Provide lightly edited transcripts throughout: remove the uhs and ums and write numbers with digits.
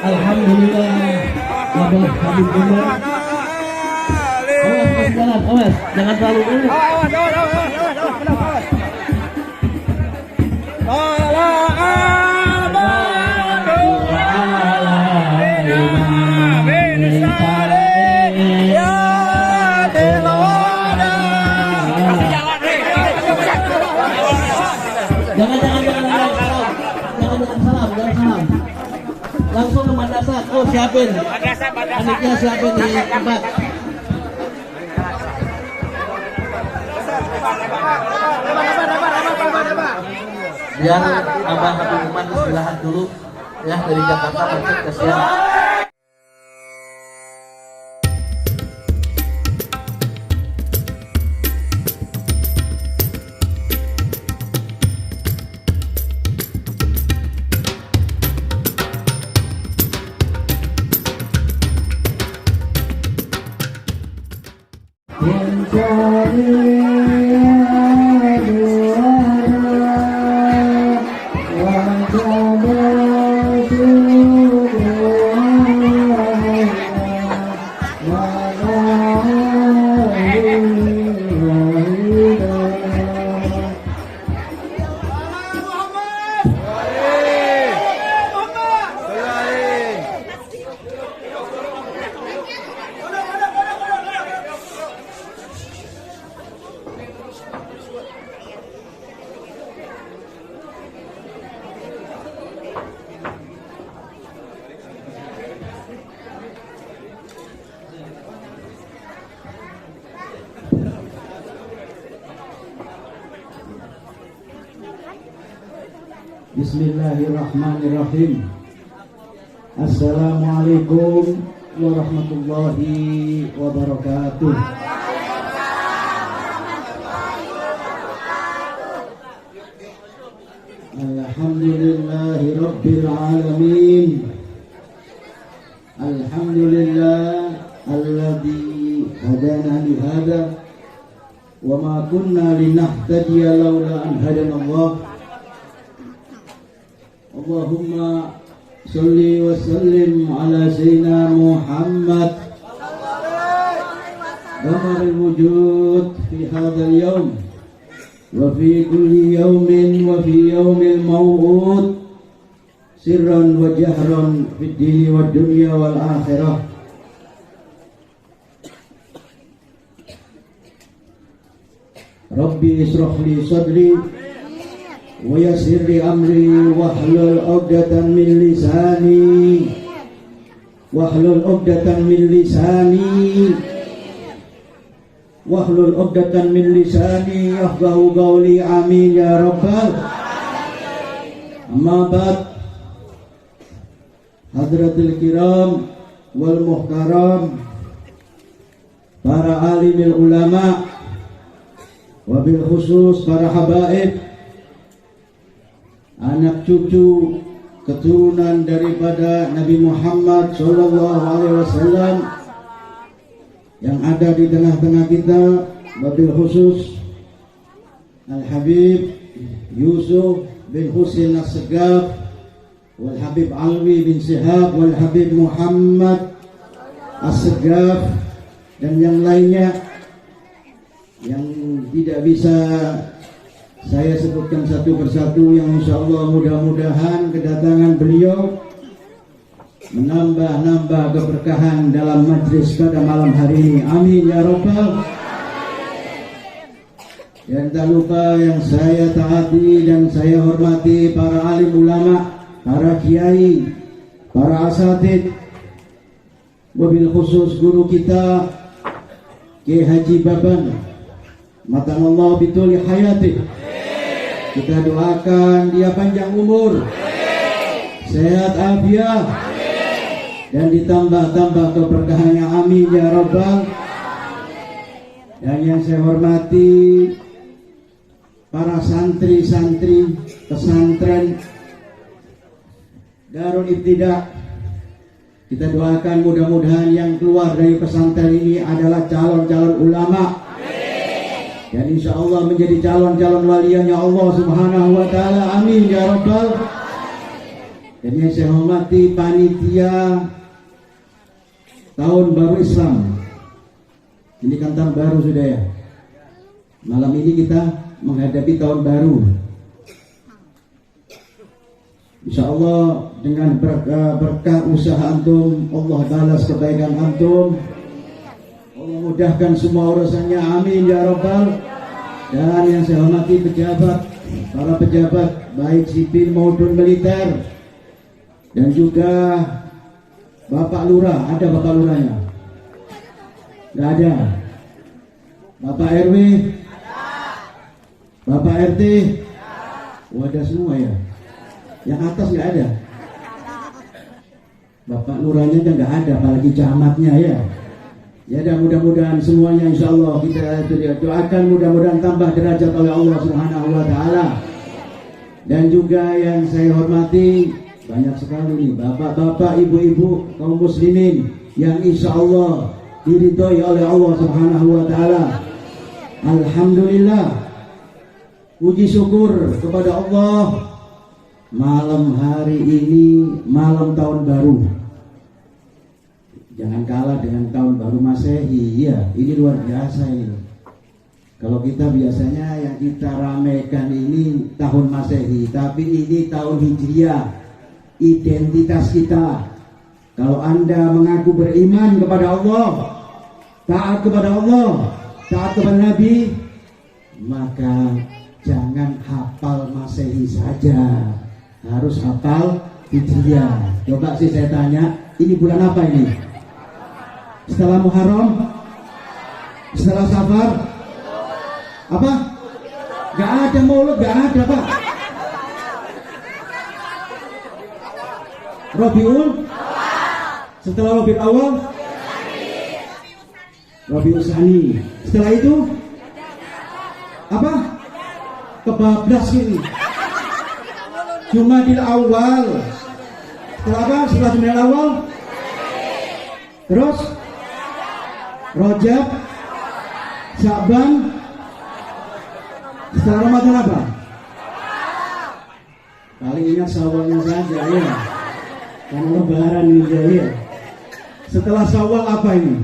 Alhamdulillah, Abah Habib Umar. Awas, jangan terlalu dulu. Jangan. Langsung ke madrasah. Oh, siapin. Aniknya siapin di tempat. Biar Abah Habib Umar istirahat dulu ya dari Jakarta macet kesian. Bismillahirrahmanirrahim. Assalamualaikum warahmatullahi wabarakatuh. Alhamdulillahi rabbil alamin. Alhamdulillah alladzi hadana li hada wa ma kunna linahtadiya laula an hadana Allah. Allahumma salli wa sallim ala sayyidina Muhammad qamaril wujud fi hadzal yawm wa fi kulli yawmin wa fi yawmil maw'ud sirran wa jahran fid dini wad dunya wal akhirah. Rabbi israh li sadri wa yassir li amri wahlul 'uqdatam min lisani yafqahu qawli amin ya rabbal amma ba'd. Hadratul kiram wal muhtaram, para alimil ulama, wabil khusus para habaib, anak cucu keturunan daripada Nabi Muhammad SAW yang ada di tengah-tengah kita, wabil khusus Al-Habib Yusuf bin Husin As-Segaf, wal Habib Alwi bin Sihab, wal Habib Muhammad As-Segaf, dan yang lainnya yang tidak bisa saya sebutkan satu persatu, yang insya Allah mudah-mudahan kedatangan beliau menambah keberkahan dalam majlis pada malam hari ini. Amin ya rabbal. Dan tak lupa yang saya taati dan saya hormati para alim ulama para kiai, para asatid, wabil khusus guru kita Kiai Haji Baban, matanallahu bituli hayati. Kita doakan dia panjang umur, sehat afiat, dan ditambah-tambah keberkahannya, amin ya rabbal. Dan yang saya hormati para santri-santri pesantren Darul Ibtidah, kita doakan mudah-mudahan yang keluar dari pesantren ini adalah calon-calon ulama, dan insya Allah menjadi calon-calon waliannya Allah subhanahu wa ta'ala, amin ya rabbal. Dan yang saya hormati panitia tahun baru Islam, ini kan tahun baru sudah ya, malam ini kita menghadapi tahun baru. Insya Allah dengan berkah usaha antum, Allah balas kebaikan antum, Allah mudahkan semua urusannya, amin ya rabbal. Dan yang saya hormati pejabat, para pejabat baik sipil maupun militer, dan juga Bapak Lurah. Ada Bapak Lurahnya? Nggak ada. Bapak RW? Bapak RT? Wadah semua ya. Yang atas nggak ada. Bapak Lurahnya kan nggak ada, apalagi camatnya ya. Ya, dan mudah-mudahan semuanya insya Allah kita doakan mudah-mudahan tambah derajat oleh Allah Subhanahu wa ta'ala. Dan juga yang saya hormati banyak sekali nih bapak-bapak, ibu-ibu, kaum muslimin yang insya Allah diridhoi oleh Allah Subhanahu wa ta'ala. Alhamdulillah, puji syukur kepada Allah, malam hari ini malam tahun baru. Jangan kalah dengan tahun baru Masehi ya, ini luar biasa ini. Kalau kita biasanya yang kita ramaikan ini tahun Masehi, tapi ini tahun Hijriah, identitas kita. Kalau Anda mengaku beriman kepada Allah, taat kepada Allah, taat kepada Nabi, maka jangan hafal Masehi saja, harus hafal Hijriah. Coba sih saya tanya, ini bulan apa ini? Setelah Muharram? Setelah Safar? Apa? Gak ada Maulud, gak ada Pak. Rabiul? Setelah Rabiul Awal? Rabiul Tsani. Setelah itu? Apa? Kebablas ini. Jumadil Awal. Setelah apa? Setelah Jumadil Awal? Terus? Rajab, Sya'ban, setelah Ramadan apa? Paling ingat Syawalnya saja ya, karena Lebaran ini ya. Setelah Syawal apa ini?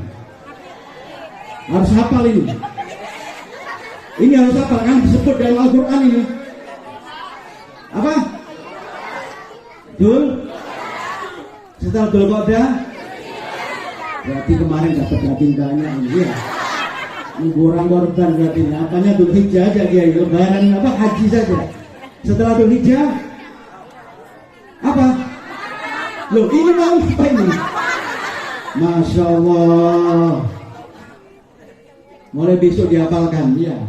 Harus hafal ini. Ini harus hafal, kan disebut dalam Al-Quran ini. Apa? Dul? Setelah Dhul Qa'dah? Berarti kemarin dapat daging banyak ini ya. Kurang korban berarti. Apanya Dhul Hijjah aja dia, Lebaran apa haji saja. Setelah Dhul Hijjah apa? Loh, ini mau apa ini? Masya Allah. Mulai besok dihafalkan ya.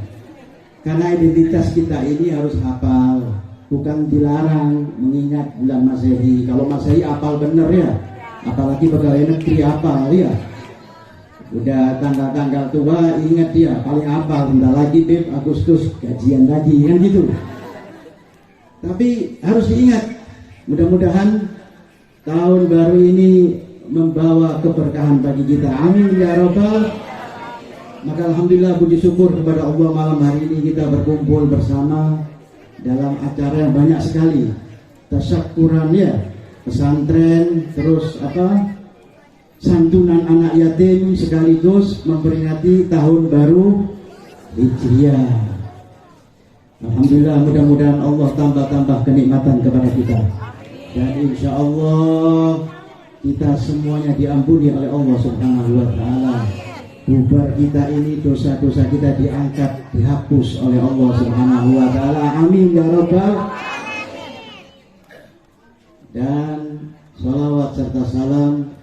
Karena identitas kita ini harus hafal. Bukan dilarang mengingat bulan Masehi. Kalau Masehi hafal bener ya. Apalagi pegawai negeri hafal ya. Udah tanggal-tanggal tua ingat dia paling hafal. Bentar lagi Beb, Agustus gajian lagi kan gitu. Tapi harus diingat, mudah-mudahan tahun baru ini membawa keberkahan bagi kita, amin ya rabbal. Maka alhamdulillah, puji syukur kepada Allah, malam hari ini kita berkumpul bersama dalam acara yang banyak sekali. Tasyakuran ya, pesantren, terus apa, santunan anak yatim, sekaligus memperingati tahun baru Hijriah. Alhamdulillah, mudah-mudahan Allah tambah-tambah kenikmatan kepada kita, dan insya Allah kita semuanya diampuni oleh Allah Subhanahu wa ta'ala. Bubar kita ini, dosa-dosa kita diangkat, dihapus oleh Allah Subhanahu wa ta'ala, amin ya rabbal. dan salawat serta salam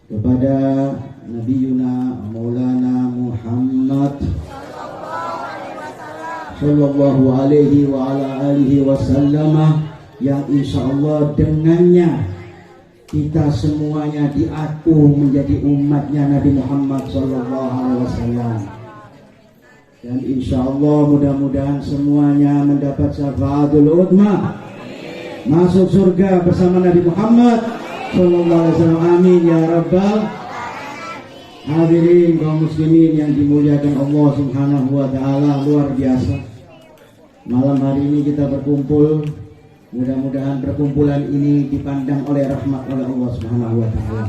kepada Nabi Yuna Maulana Muhammad Sallallahu alaihi wa ala alihi wasallam, yang insya Allah dengannya kita semuanya diaku menjadi umatnya Nabi Muhammad Sallallahu alaihi wasallam. Dan insya Allah mudah-mudahan semuanya mendapat syafaatul udma, masuk surga bersama Nabi Muhammad Sallallahu alaihi wasallam. Amin ya rabbal hadirin kaum muslimin yang dimuliakan Allah Subhanahu wa taala. Luar biasa, malam hari ini kita berkumpul. Mudah-mudahan perkumpulan ini dipandang oleh rahmat oleh Allah Subhanahu wa taala,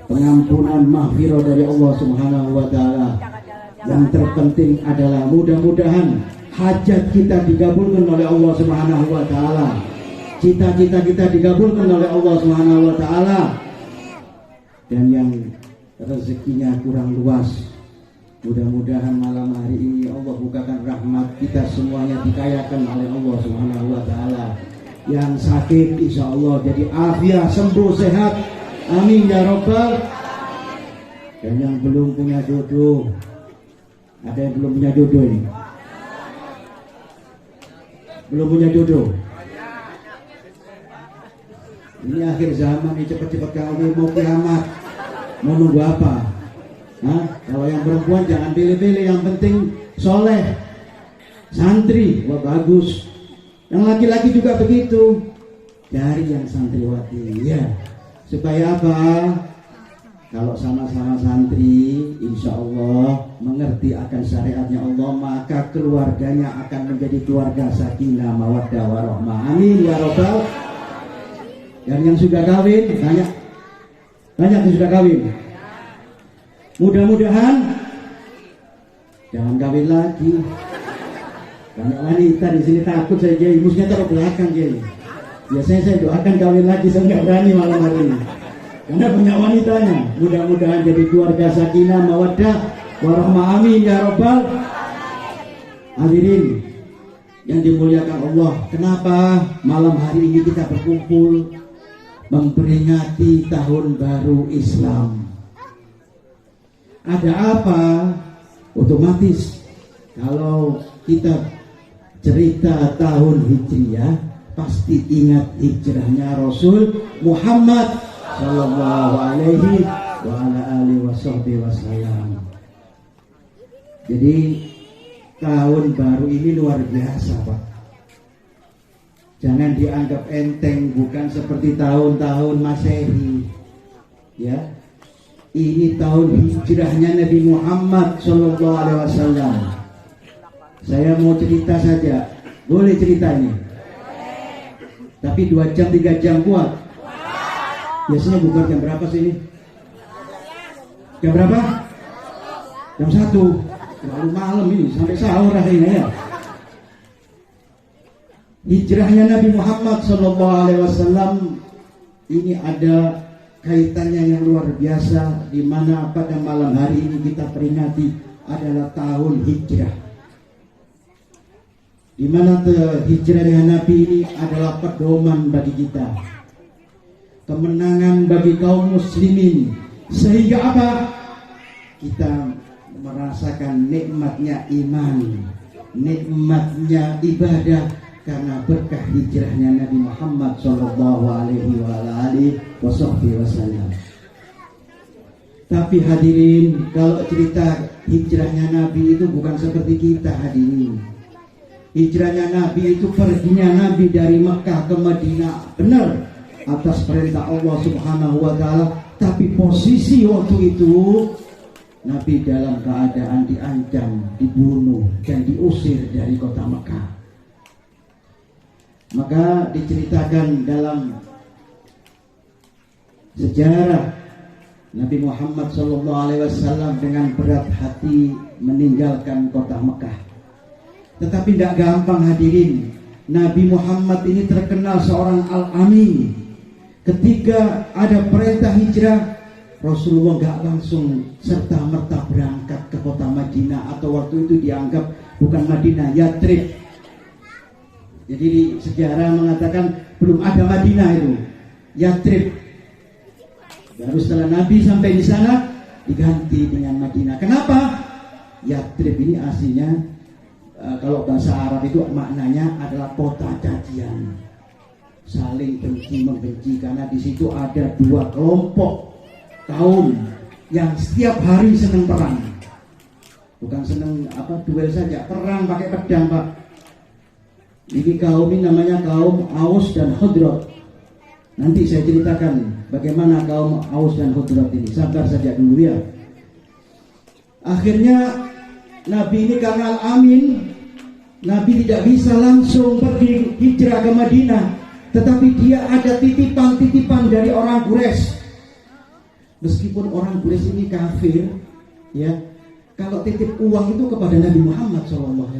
pengampunan maghfirah dari Allah Subhanahu wa taala. Yang terpenting adalah mudah-mudahan hajat kita dikabulkan oleh Allah Subhanahu wa taala, cita-cita kita dikabulkan oleh Allah Subhanahu wa taala. Dan yang rezekinya kurang luas, mudah-mudahan malam hari ini Allah bukakan rahmat, kita semuanya dikayakan oleh Allah Subhanahu wa taala. Yang sakit insya Allah jadi afiat, sembuh, sehat, amin ya rabbal. Dan yang belum punya jodoh, ada yang belum punya jodoh ini? Belum punya jodoh? Ini akhir zaman nih, cepat-cepat kawin, mau kiamat, mau nunggu apa? Hah? Kalau yang perempuan jangan pilih-pilih, yang penting soleh, santri, wah bagus. Yang laki-laki juga begitu, dari yang santriwati, ya. Supaya apa? Kalau sama-sama santri, insya Allah mengerti akan syariatnya Allah, maka keluarganya akan menjadi keluarga sakinah, mawaddah, warahmah. Amin ya rabbal. Dan yang sudah kawin, banyak yang sudah kawin. Mudah-mudahan jangan kawin lagi. Banyak wanita di sini takut saya jadi, musnya taruh belakang jadi. Biasanya saya doakan kawin lagi, saya nggak berani malam hari ini. Karena banyak wanitanya. Mudah-mudahan jadi keluarga sakinah, mawaddah, warahmah. Amin ya rabbal hadirin yang dimuliakan Allah. Kenapa malam hari ini kita berkumpul memperingati tahun baru Islam? Ada apa? Otomatis kalau kita cerita tahun Hijriah pasti ingat hijrahnya Rasul Muhammad Sallallahu alaihi wa ala alihi wasallam. Jadi tahun baru ini luar biasa, Pak. Jangan dianggap enteng, bukan seperti tahun-tahun Masehi. Ya. Ini tahun hijrahnya Nabi Muhammad Sallallahu alaihi wasallam. Saya mau cerita saja. Boleh cerita ini? Tapi 2 jam 3 jam kuat. Biasanya bubar jam berapa sih ini? Jam berapa? Jam 1. Terlalu malam ini, sampai sahur akhirnya ya. Hijrahnya Nabi Muhammad Sallallahu alaihi wasallam ini ada kaitannya yang luar biasa, di mana pada malam hari ini kita peringati adalah tahun hijrah. Di mana hijrahnya Nabi ini adalah pedoman bagi kita, kemenangan bagi kaum muslimin, sehingga apa? Kita merasakan nikmatnya iman, nikmatnya ibadah karena berkah hijrahnya Nabi Muhammad Sallallahu alaihi wasallam. Tapi hadirin, kalau cerita hijrahnya Nabi itu bukan seperti kita hadirin. Hijrahnya Nabi itu perginya Nabi dari Mekah ke Madinah, benar, atas perintah Allah Subhanahu wa taala. Tapi posisi waktu itu Nabi dalam keadaan diancam, dibunuh dan diusir dari kota Mekah. Maka diceritakan dalam sejarah Nabi Muhammad SAW dengan berat hati meninggalkan kota Mekah. Tetapi tidak gampang hadirin. Nabi Muhammad ini terkenal seorang al-amin. Ketika ada perintah hijrah, Rasulullah nggak langsung serta-merta berangkat ke kota Madinah, atau waktu itu dianggap bukan Madinah, Yathrib. Jadi sejarah mengatakan belum ada Madinah itu, Yathrib. Baru setelah Nabi sampai di sana diganti dengan Madinah. Kenapa? Yathrib ini aslinya kalau bahasa Arab itu maknanya adalah kota cacian, saling benci membenci, karena di situ ada dua kelompok kaum yang setiap hari senang perang. Bukan senang duel saja, perang pakai pedang, Pak. Ini kaum ini namanya kaum Aus dan Khazraj. Nanti saya ceritakan bagaimana kaum Aus dan Khazraj ini. Sabar saja dulu ya. Akhirnya Nabi ini karena Al-Amin, Nabi tidak bisa langsung pergi hijrah ke Madinah, tetapi dia ada titipan-titipan dari orang Quraisy. Meskipun orang Quraisy ini kafir, ya, kalau titip uang itu kepada Nabi Muhammad SAW,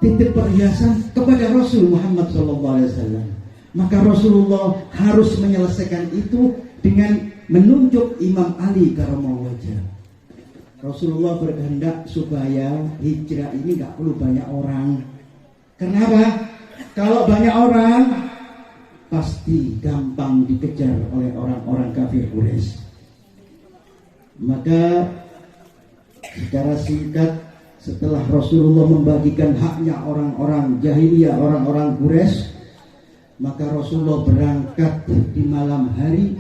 titip perhiasan kepada Rasul Muhammad SAW, maka Rasulullah harus menyelesaikan itu dengan menunjuk Imam Ali karramallahu wajhah. Rasulullah berkehendak supaya hijrah ini gak perlu banyak orang. Kenapa? Kalau banyak orang pasti gampang dikejar oleh orang-orang kafir Quraisy. Maka secara singkat, setelah Rasulullah membagikan haknya orang-orang jahiliyah, orang-orang Quraisy, maka Rasulullah berangkat di malam hari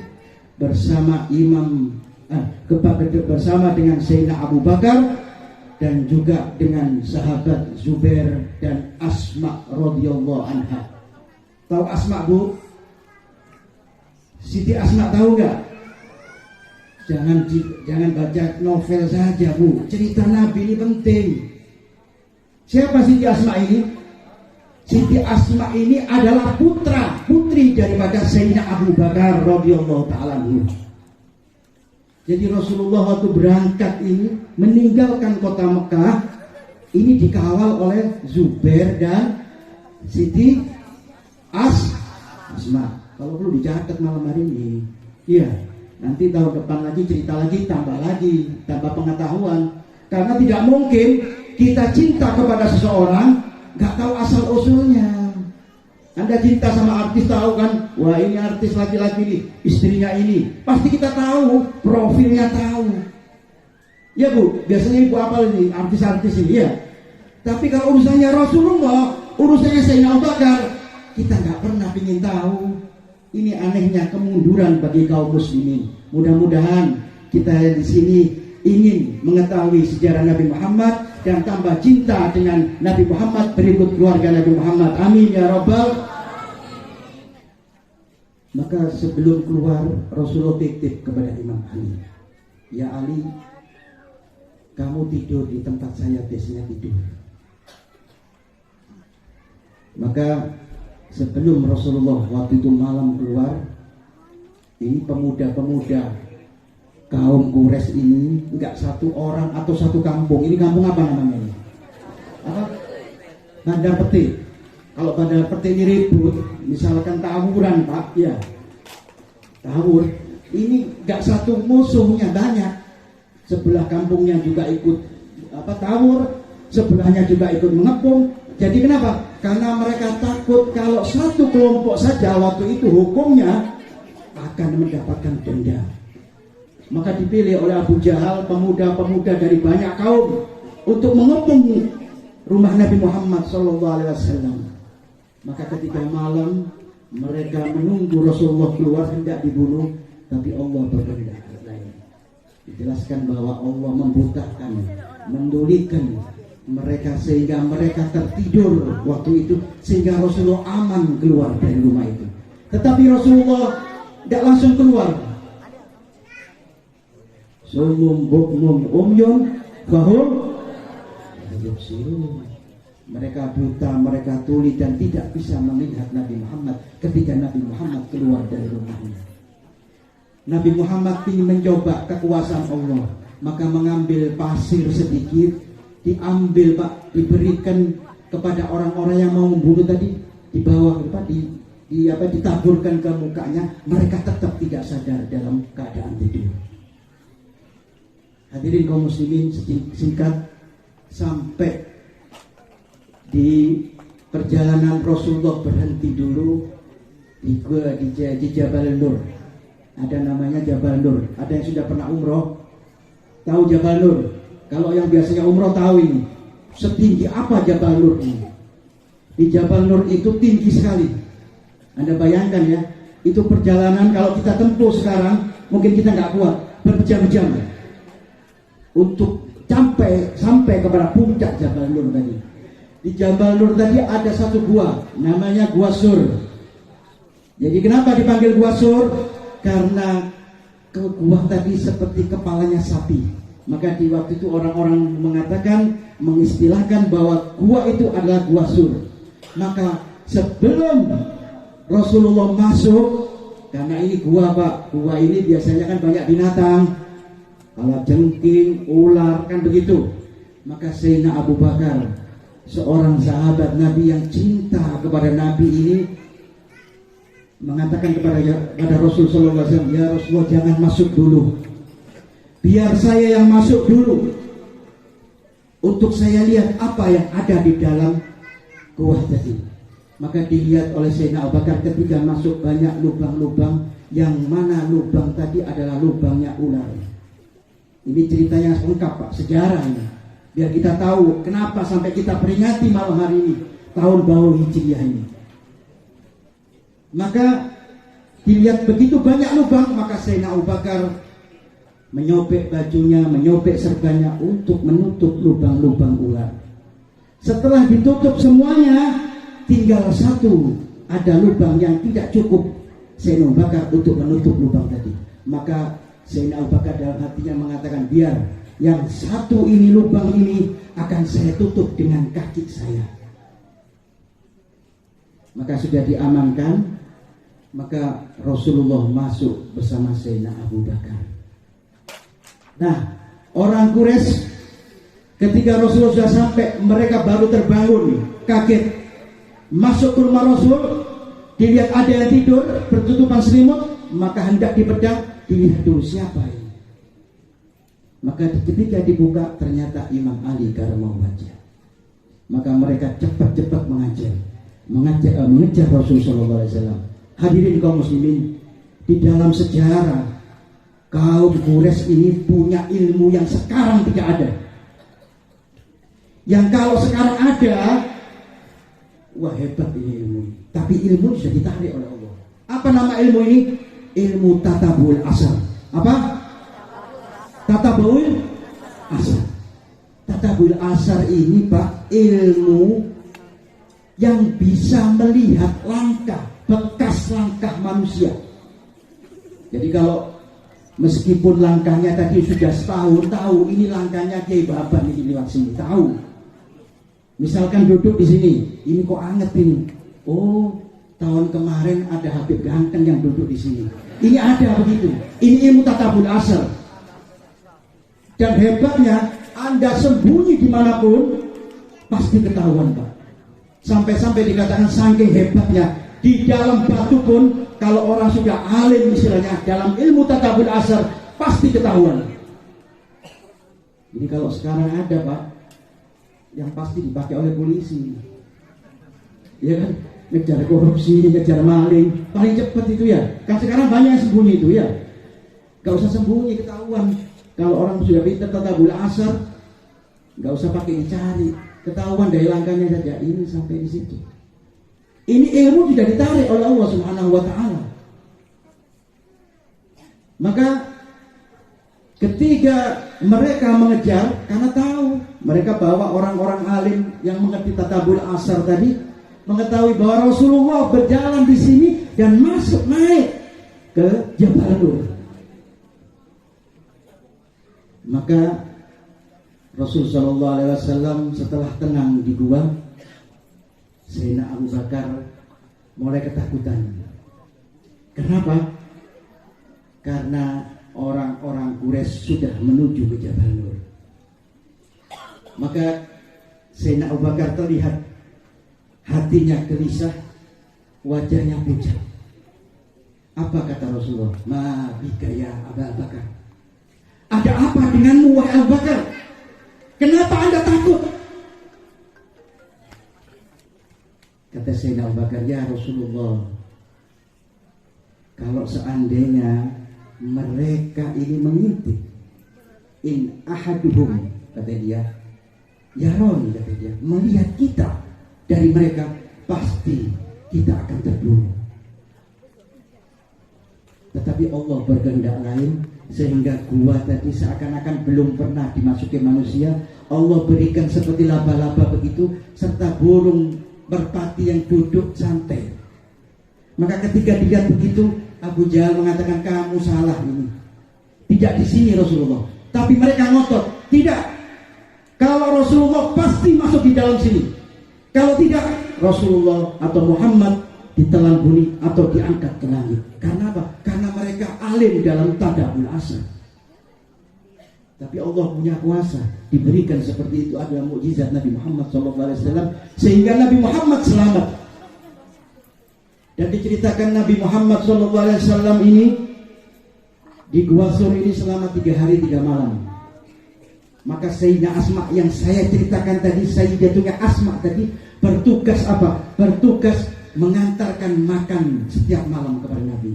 bersama bersama dengan Sayyidina Abu Bakar dan juga dengan sahabat Zubair dan Asma radhiyallahu anha. Tahu Asma, Bu? Siti Asma tahu nggak? Jangan baca novel saja, Bu. Cerita Nabi ini penting. Siapa Siti Asma ini? Siti Asma ini adalah putri daripada Sayyidina Abu Bakar radhiyallahu taala anhu. Jadi Rasulullah waktu berangkat ini meninggalkan kota Mekah ini dikawal oleh Zubair dan Siti Asma. Kalau perlu dicatat malam hari ini. Iya, nanti tahun depan lagi cerita lagi, tambah pengetahuan. Karena tidak mungkin kita cinta kepada seseorang nggak tahu asal usulnya. Anda cinta sama artis, tahu kan? Wah, ini artis laki-laki nih, istrinya ini. Pasti kita tahu, profilnya tahu. Ya, Bu, biasanya Ibu apal ini artis-artis ini ya. Tapi kalau urusannya Rasulullah, urusannya Sayyidina Abu Bakar, kita nggak pernah ingin tahu. Ini anehnya kemunduran bagi kaum muslimin. Mudah-mudahan kita di sini ingin mengetahui sejarah Nabi Muhammad dan tambah cinta dengan Nabi Muhammad, berikut keluarga Nabi Muhammad. Amin ya Rabbal. Maka sebelum keluar, Rasulullah titip kepada Imam Ali, ya Ali, kamu tidur di tempat saya biasanya tidur. Maka sebelum Rasulullah waktu itu malam keluar, ini pemuda-pemuda kaum Quraisy ini enggak satu orang atau satu kampung. Ini kampung apa namanya ini? Apa? Bandar Peti. Kalau Bandar Peti ini ribut, misalkan tawuran, Pak, ya. Tawur. Ini enggak satu musuhnya, banyak. Sebelah kampungnya juga ikut tawur, sebelahnya juga ikut mengepung. Jadi kenapa? Karena mereka takut kalau satu kelompok saja waktu itu hukumnya akan mendapatkan denda. Maka dipilih oleh Abu Jahal pemuda-pemuda dari banyak kaum untuk mengepung rumah Nabi Muhammad SAW. Maka ketika malam mereka menunggu Rasulullah keluar hendak dibunuh, tapi Allah berkehendak lain. Dijelaskan bahwa Allah membutakan, mendulikan mereka sehingga mereka tertidur waktu itu, sehingga Rasulullah aman keluar dari rumah itu. Tetapi Rasulullah tidak langsung keluar. Sumum bukmum umyun fahum yubsirun. Mereka buta, mereka tuli dan tidak bisa melihat Nabi Muhammad ketika Nabi Muhammad keluar dari rumahnya. Nabi Muhammad ingin mencoba kekuasaan Allah, maka mengambil pasir sedikit, diambil, Pak, diberikan kepada orang-orang yang mau membunuh tadi, di bawah, Pak, ditaburkan ke mukanya. Mereka tetap tidak sadar dalam keadaan tidur. Hadirin kaum muslimin, singkat sampai di perjalanan Rasulullah berhenti dulu di gua di Jabal Nur. Ada namanya Jabal Nur. Ada yang sudah pernah umroh? Tahu Jabal Nur? Kalau yang biasanya umroh tahu ini. Setinggi apa Jabal Nur ini? Di Jabal Nur itu tinggi sekali. Anda bayangkan ya, itu perjalanan kalau kita tempuh sekarang, mungkin kita nggak kuat, berjam-jam untuk sampai kepada puncak Jabal Nur tadi. Di Jabal Nur tadi ada satu gua, namanya Gua Sur. Jadi kenapa dipanggil Gua Sur? Karena gua tadi seperti kepalanya sapi. Maka di waktu itu orang-orang mengatakan, mengistilahkan bahwa gua itu adalah Gua Sur. Maka sebelum Rasulullah masuk, karena ini gua Pak, gua ini biasanya kan banyak binatang, kalau jengking, ular, kan begitu. Maka Sayyidina Abu Bakar, seorang sahabat Nabi yang cinta kepada Nabi ini, mengatakan kepada Rasulullah SAW, ya Rasulullah jangan masuk dulu, biar saya yang masuk dulu, untuk saya lihat apa yang ada di dalam gua tadi. Maka dilihat oleh Sayyidina Abu Bakar ketika masuk banyak lubang-lubang, yang mana lubang tadi adalah lubangnya ular. Ini ceritanya lengkap Pak, sejarah ini, biar kita tahu kenapa sampai kita peringati malam hari ini, tahun baru Hijriah ini. Maka dilihat begitu banyak lubang, maka Sayyidina Abu Bakar menyobek bajunya, menyobek serbannya untuk menutup lubang-lubang ular. Setelah ditutup semuanya, tinggal satu, ada lubang yang tidak cukup Sayyidina Abu Bakar untuk menutup lubang tadi. Maka Sayyidina Abu Bakar dalam hatinya mengatakan, biar yang satu ini, lubang ini akan saya tutup dengan kaki saya. Maka sudah diamankan. Maka Rasulullah masuk bersama Sayyidina Abu Bakar. Nah, orang Quraisy ketika Rasulullah sudah sampai, mereka baru terbangun, kaget. Masuk ke rumah Rasul, dilihat ada yang tidur bertutupan selimut, maka hendak dipedang, dilihat dulu siapa ini. Maka ketika dibuka, ternyata Imam Ali karramallahu wajhah. Maka mereka cepat-cepat mengejar Rasulullah SAW. Hadirin kaum muslimin, di dalam sejarah kaum Quraisy ini punya ilmu yang sekarang tidak ada. Yang kalau sekarang ada, wah hebat ini ilmu. Tapi ilmu sudah ditarik oleh Allah. Apa nama ilmu ini? Ilmu tatabul asar. Apa? Tatabul asar. Tatabul asar ini Pak, ilmu yang bisa melihat langkah, bekas langkah manusia. Jadi kalau meskipun langkahnya tadi sudah setahun, tahu ini langkahnya Kiai Baban ini lewat sini, tahu. Misalkan duduk di sini, ini kok anget ini. Oh, tahun kemarin ada Habib Ganteng yang duduk di sini. Ini ada begitu. Ini ilmu tatabul asar. Dan hebatnya, Anda sembunyi dimanapun pasti ketahuan Pak. Sampai-sampai dikatakan saking hebatnya, di dalam batu pun kalau orang sudah alim istilahnya dalam ilmu tatabul asar pasti ketahuan. Jadi kalau sekarang ada Pak, yang pasti dipakai oleh polisi, ya kan, ngejar korupsi, ngejar maling, paling cepat itu ya. Kan sekarang banyak yang sembunyi itu ya. Gak usah sembunyi, ketahuan. Kalau orang sudah pintar tatabul asar, gak usah pakai dicari, ketahuan dari langkahnya saja. Ini sampai di situ. Ini ilmu tidak ditarik oleh Allah Subhanahu wa Ta'ala. Maka ketika mereka mengejar, karena tahu mereka bawa orang-orang alim yang mengerti tatabul asar tadi, mengetahui bahwa Rasulullah berjalan di sini dan masuk naik ke Jabal Nur. Maka Rasulullah SAW setelah tenang di gua, Sayyidina Abu Bakar mulai ketakutan. Kenapa? Karena orang-orang Quraisy sudah menuju ke Jabal Nur. Maka Sayyidina Abu Bakar terlihat hatinya gelisah, wajahnya pucat. Apa kata Rasulullah? Ma bika ya Abu Bakar? Ada apa denganmu wahai Abu Bakar? Kenapa Anda takut? Kata Sayyidina Abu Bakar, ya Rasulullah, kalau seandainya mereka ini mengintip, in ahaduhum, kata dia, yaron, kata dia, melihat kita dari mereka, pasti kita akan terbunuh. Tetapi Allah berkehendak lain, sehingga gua tadi seakan-akan belum pernah dimasuki manusia. Allah berikan seperti laba-laba begitu, serta burung merpati yang duduk santai. Maka ketika dilihat begitu, Abu Jahal mengatakan, kamu salah ini. Tidak di sini Rasulullah. Tapi mereka ngotot, tidak. Kalau Rasulullah pasti masuk di dalam sini. Kalau tidak, Rasulullah atau Muhammad ditelan bumi atau diangkat ke langit. Karena apa? Karena mereka alim dalam tadabbur asar. Tapi Allah punya kuasa, diberikan seperti itu adalah mukjizat Nabi Muhammad SAW, sehingga Nabi Muhammad selamat. Dan diceritakan Nabi Muhammad SAW ini di Gua Sur ini selama 3 hari 3 malam. Maka Sayyidah Asma yang saya ceritakan tadi, Sayyidatuna Asma tadi bertugas apa? Bertugas mengantarkan makan setiap malam kepada Nabi.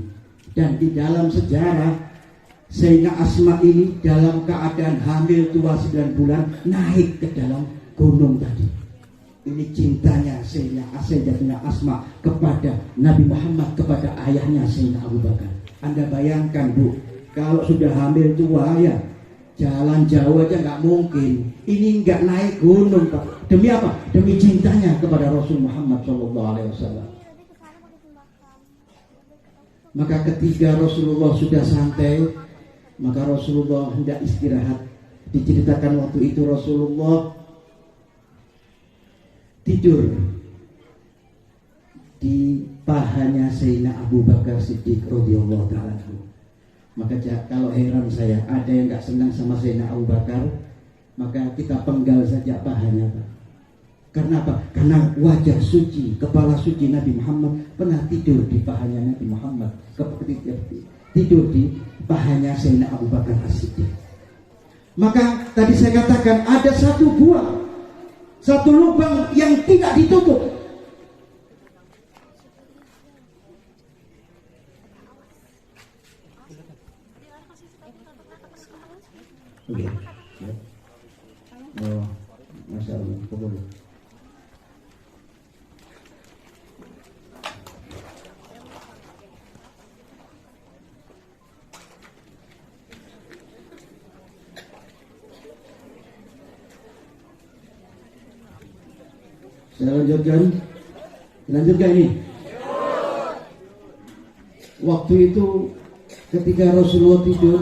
Dan di dalam sejarah, Sayyidah Asma ini dalam keadaan hamil tua 9 bulan naik ke dalam gunung tadi. Ini cintanya Sayyidatuna Asma kepada Nabi Muhammad, kepada ayahnya Sayyidina Abu Bakar. Anda bayangkan Bu, kalau sudah hamil tua ya jalan jauh aja nggak mungkin. Ini nggak naik gunung Pak. Demi apa? Demi cintanya kepada Rasul Muhammad SAW. Maka ketika Rasulullah sudah santai, maka Rasulullah hendak istirahat. Diceritakan waktu itu Rasulullah tidur di pahanya Sayyidina Abu Bakar Siddiq radhiyallahu ta'ala. Maka kalau heran saya, ada yang nggak senang sama Sayyidina Abu Bakar, maka kita penggal saja pahanya Pak. Karena apa? Karena wajah suci, kepala suci Nabi Muhammad pernah tidur di pahanya Nabi Muhammad, tidur di pahanya Sayyidina Abu Bakar As-Siddiq. Maka tadi saya katakan ada satu buah, satu lubang yang tidak ditutup. Oke. Oh, Masya Allah, boleh. Saya lanjutkan ini. Waktu itu ketika Rasulullah tidur,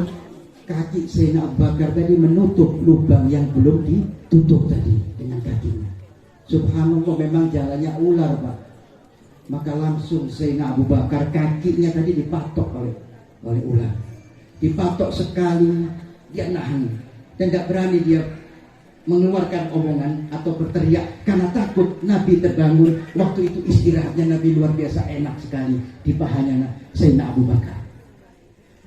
kaki Sayyidina Abu Bakar tadi menutup lubang yang belum ditutup tadi dengan kakinya. Subhanallah, memang jalannya ular Pak. Maka langsung Sayyidina Abu Bakar kakinya tadi dipatok oleh ular. Dipatok sekali, dia nahan dan tidak berani dia mengeluarkan omongan atau berteriak karena takut Nabi terbangun. Waktu itu istirahatnya Nabi luar biasa enak sekali di pahanya Sayyidina Abu Bakar.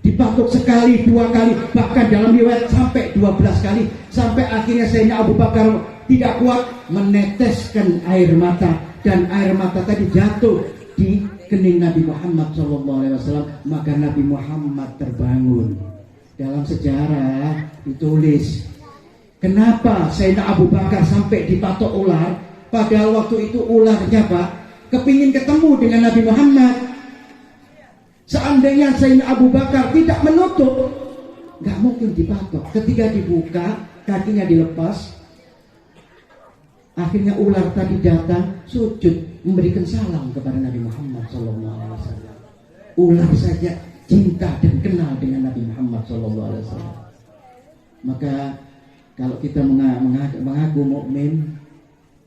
Dipatok sekali, 2 kali, bahkan dalam riwayat sampai 12 kali, sampai akhirnya Sayyidina Abu Bakar tidak kuat meneteskan air mata, dan air mata tadi jatuh di kening Nabi Muhammad SAW. Maka Nabi Muhammad terbangun. Dalam sejarah ditulis, kenapa Sayyidina Abu Bakar sampai dipatok ular? Padahal waktu itu ularnya Pak kepingin ketemu dengan Nabi Muhammad. Seandainya Sayyidina Abu Bakar tidak menutup, nggak mungkin dipatok. Ketika dibuka, kakinya dilepas. Akhirnya ular tadi datang, sujud, memberikan salam kepada Nabi Muhammad SAW. Ular saja cinta dan kenal dengan Nabi Muhammad SAW. Maka kalau kita mengaku mukmin,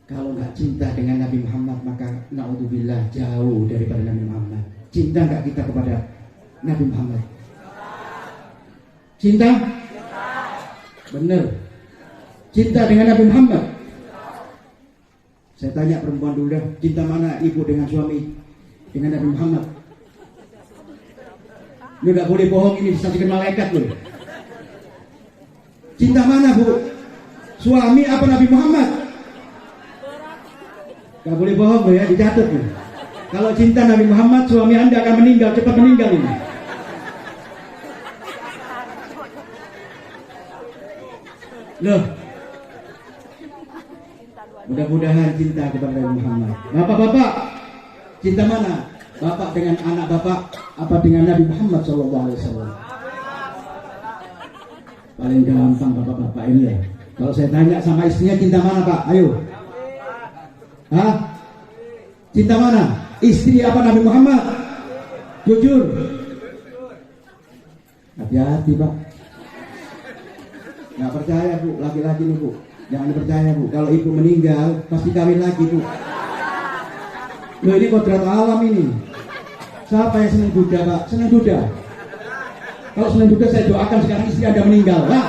kalau nggak cinta dengan Nabi Muhammad, maka naudzubillah jauh daripada Nabi Muhammad. Cinta nggak kita kepada Nabi Muhammad? Cinta? Benar. Cinta dengan Nabi Muhammad? Saya tanya perempuan dulu dah, cinta mana ibu dengan suami dengan Nabi Muhammad? Lu nggak boleh bohong, ini disaksikan malaikat loh. Cinta mana Bu? Suami apa Nabi Muhammad? Gak boleh bohong ya, dicatat nih. Kalau cinta Nabi Muhammad, suami Anda akan meninggal, cepat meninggal ini. Loh, mudah-mudahan cinta kepada Nabi Muhammad. Bapak-bapak, cinta mana? Bapak dengan anak bapak, apa dengan Nabi Muhammad SAW? Paling gampang bapak-bapak ini ya. Kalau saya tanya sama istrinya, cinta mana Pak? Ayo. Hah? Cinta mana? Istri apa Nabi Muhammad? Jujur. Hati-hati Pak. Nggak percaya Bu, laki-laki nih Bu. Jangan percaya Bu. Kalau ibu meninggal, pasti kawin lagi Bu. Loh, ini kodrat alam ini. Siapa yang senang duda Pak? Senang duda. Kalau senang duda saya doakan sekarang istri Anda meninggal. Lah.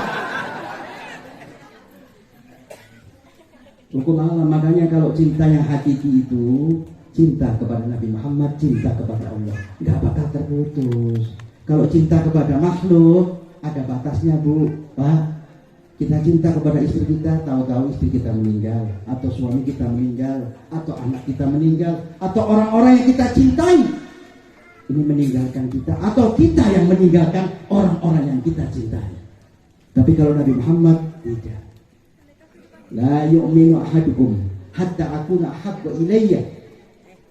Hukum Allah, makanya kalau cinta yang hakiki itu cinta kepada Nabi Muhammad, cinta kepada Allah, nggak bakal terputus. Kalau cinta kepada makhluk ada batasnya Bu, Pak. Kita cinta kepada istri kita, tahu-tahu istri kita meninggal, atau suami kita meninggal, atau anak kita meninggal, atau orang-orang yang kita cintai ini meninggalkan kita, atau kita yang meninggalkan orang-orang yang kita cintai. Tapi kalau Nabi Muhammad tidak. La yu'minu ahadukum hatta akuna ahabba ilayya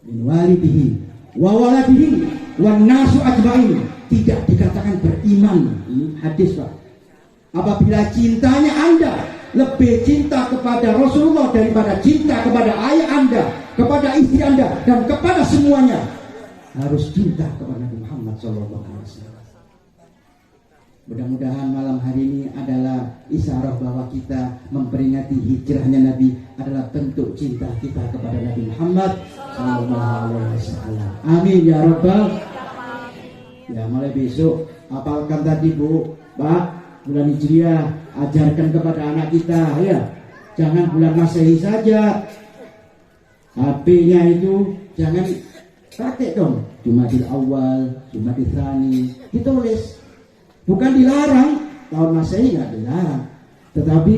min walidihi wa waladihi wan nasu ajma'in. Tidak dikatakan beriman. Ini hadis Pak. Apabila cintanya Anda lebih cinta kepada Rasulullah daripada cinta kepada ayah Anda, kepada istri Anda, dan kepada semuanya, harus cinta kepada Nabi Muhammad SAW. Mudah-mudahan malam hari ini adalah isyarat bahwa kita memperingati hijrahnya Nabi adalah bentuk cinta kita kepada Nabi Muhammad SAW. Amin ya Rabbal. Ya, mulai besok apalkan tadi Bu, Pak, bulan Hijriah, ajarkan kepada anak kita ya. Jangan bulan Masehi saja. HP-nya itu jangan pakai dong. Jumadil Awal, Jumadil Tsani, ditulis. Bukan dilarang, tahun Masehi nggak dilarang, tetapi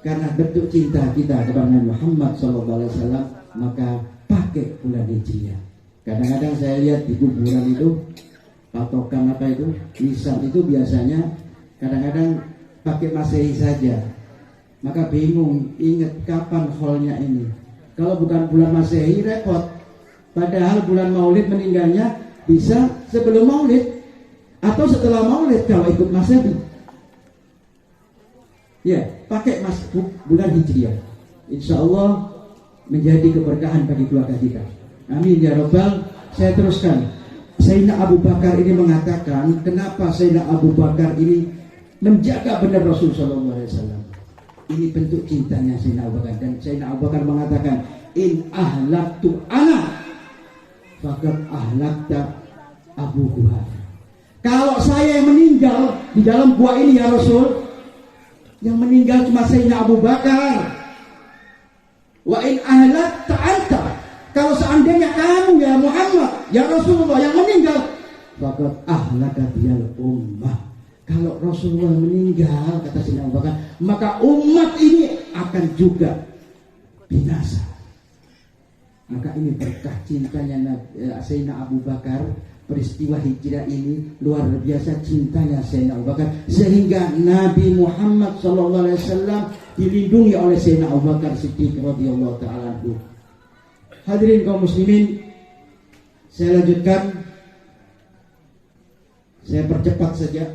karena bentuk cinta kita kepada Nabi Muhammad SAW, maka pakai bulan Hijriah. Kadang-kadang saya lihat di kuburan itu patokan apa itu, nisan itu biasanya kadang-kadang pakai Masehi saja. Maka bingung, ingat kapan haulnya ini. Kalau bukan bulan Masehi repot. Padahal bulan Maulid meninggalnya bisa sebelum Maulid atau setelah Maulid kalau ikut Masehi. Ya, pakai bulan Hijriah. Insya Allah menjadi keberkahan bagi keluarga kita. Amin ya Rabbal. Saya teruskan. Sayyidina Abu Bakar ini mengatakan, kenapa Sayyidina Abu Bakar ini menjaga benar Rasul SAW. Ini bentuk cintanya Sayyidina Abu Bakar. Dan Sayyidina Abu Bakar mengatakan, in ahlaktu ana faqad ahlakta Abu Quhafah. Kalau saya yang meninggal di dalam gua ini ya Rasul, yang meninggal cuma Sayyidina Abu Bakar. Wa in ahlakta anta, kalau seandainya kamu ya Muhammad, ya Rasulullah yang meninggal, faqad ahlakatil ummah. Kalau Rasulullah meninggal, kata Sayyidina Abu Bakar, maka umat ini akan juga binasa. Maka ini berkah cintanya Sayyidina Abu Bakar. Peristiwa hijrah ini luar biasa cintanya Sayyidina Abu Bakar, sehingga Nabi Muhammad SAW dilindungi oleh Sayyidina Abu Bakar Siddiq radhiyallahu ta'ala anhu. Hadirin kaum muslimin, saya lanjutkan, saya percepat saja.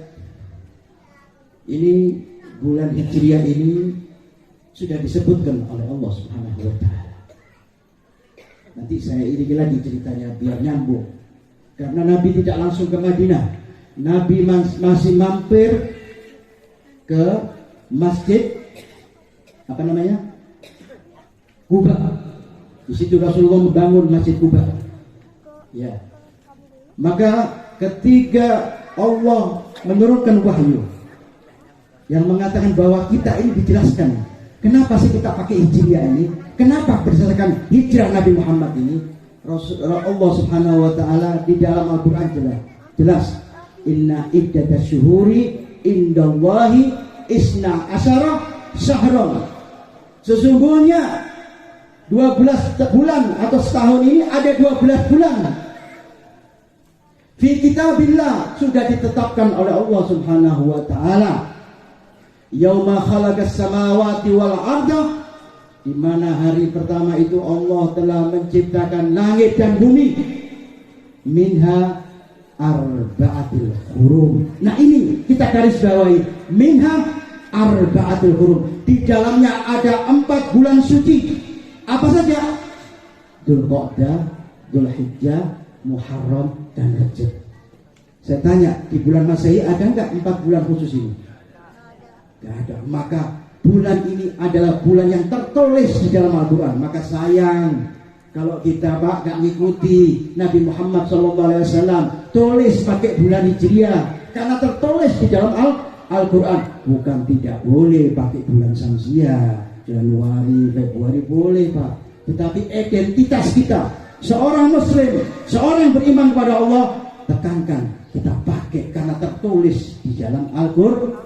Ini bulan hijriah ini sudah disebutkan oleh Allah Subhanahu wa ta'ala. Nanti saya iringi lagi ceritanya biar nyambung. Karena Nabi tidak langsung ke Madinah. Nabi masih mampir ke masjid apa namanya? Quba. Di situ Rasulullah membangun Masjid Quba. Ya. Maka ketika Allah menurunkan wahyu yang mengatakan bahwa kita ini dijelaskan, kenapa sih kita pakai hijriah ini? Kenapa berdasarkan hijrah Nabi Muhammad ini? Allah Subhanahu wa ta'ala di dalam Al-Quran jelas inna iddatash syuhuri indallahi isna asyara syahran. Sesungguhnya 12 bulan atau setahun ini ada 12 bulan. Fi kitabillah, sudah ditetapkan oleh Allah Subhanahu wa taala. Yauma khalaqas samawati wal arda, di mana hari pertama itu Allah telah menciptakan langit dan bumi. Minha arba'atul hurum. Nah ini kita garis bawahi, minha arba'atul hurum. Di dalamnya ada 4 bulan suci. Apa saja? Dzulqa'dah, Dzulhijjah, Muharram, dan Rajab. Saya tanya, di bulan Masehi ada nggak 4 bulan khusus ini? Nggak ada. Maka bulan ini adalah bulan yang tertulis di dalam Al-Quran. Maka sayang kalau kita Pak nggak ngikuti Nabi Muhammad SAW, tulis pakai bulan Hijriah, karena tertulis di dalam Al-Quran. Bukan tidak boleh pakai bulan Syamsiah, Januari, Februari boleh Pak. Tetapi identitas kita, seorang Muslim, seorang yang beriman kepada Allah, tekankan kita pakai karena tertulis di dalam Al-Quran.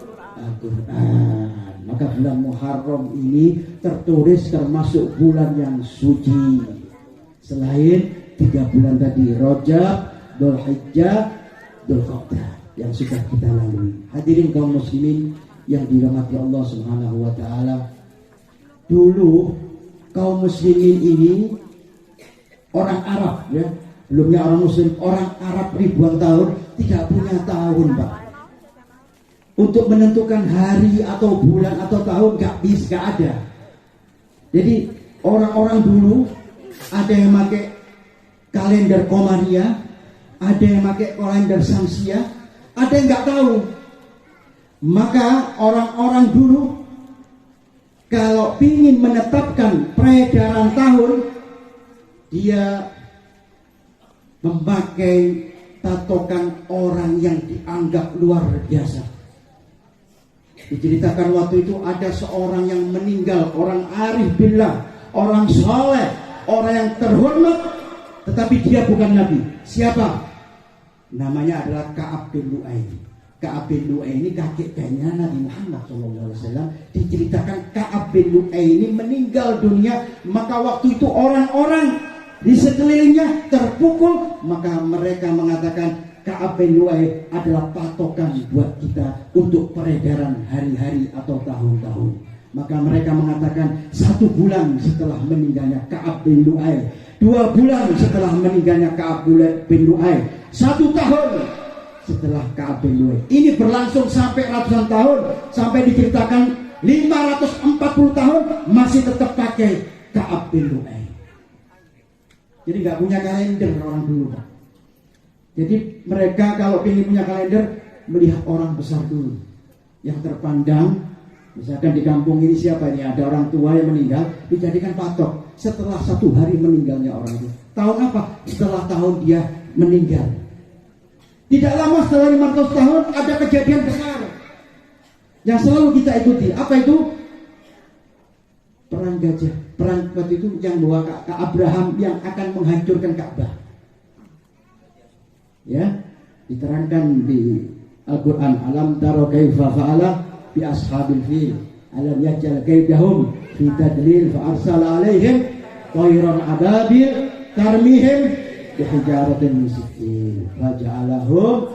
Maka bulan Muharram ini tertulis termasuk bulan yang suci. Selain 3 bulan tadi, Rajab, Dzulhijjah, Dzulqa'dah yang sudah kita lalui. Hadirin kaum muslimin yang dirahmati Allah Subhanahu wa taala. Dulu kaum muslimin ini orang Arab ya, belumnya orang muslim, orang Arab ribuan tahun tidak punya tahun Pak. Untuk menentukan hari atau bulan atau tahun gak ada. Jadi orang-orang dulu ada yang pakai kalender Komariah, ada yang pakai kalender Syamsiah, ada yang gak tahu. Maka orang-orang dulu kalau ingin menetapkan peredaran tahun, dia memakai patokan orang yang dianggap luar biasa. Diceritakan waktu itu ada seorang yang meninggal, orang arif billah, orang soleh, orang yang terhormat, tetapi dia bukan nabi. Siapa? Namanya adalah Ka'ab bin Lu'ay. Ka'ab bin Lu'ay ini kakeknya Nabi Muhammad SAW. Diceritakan Ka'ab bin Lu'ay ini meninggal dunia, maka waktu itu orang-orang di sekelilingnya terpukul, maka mereka mengatakan Ka'ab bin Lu'ay adalah patokan buat kita untuk peredaran hari-hari atau tahun-tahun. Maka mereka mengatakan 1 bulan setelah meninggalnya Ka'ab bin Lu'ay, 2 bulan setelah meninggalnya Ka'ab bin Lu'ay, 1 tahun setelah Ka'ab bin Lu'ay. Ini berlangsung sampai ratusan tahun, sampai diceritakan 540 tahun masih tetap pakai Ka'ab bin Lu'ay. Jadi nggak punya kalender orang dulu Pak. Jadi mereka kalau ingin punya kalender, melihat orang besar dulu yang terpandang. Misalkan di kampung ini siapa ini, ada orang tua yang meninggal, dijadikan patok setelah 1 hari meninggalnya orang itu. Tahun apa? Setelah tahun dia meninggal. Tidak lama setelah 500 tahun ada kejadian besar yang selalu kita ikuti. Apa itu? Perang gajah. Perang waktu itu yang bawa ke Abraham yang akan menghancurkan Ka'bah. Ya, diterangkan di Al-Quran, alam taro kaifa fa'ala bi ashabil fil alam yaj'al kaidahum fi tadlil fa arsala alaihim tayran ababil tarmihim bi hijaratin min sijil wa ja'alahum.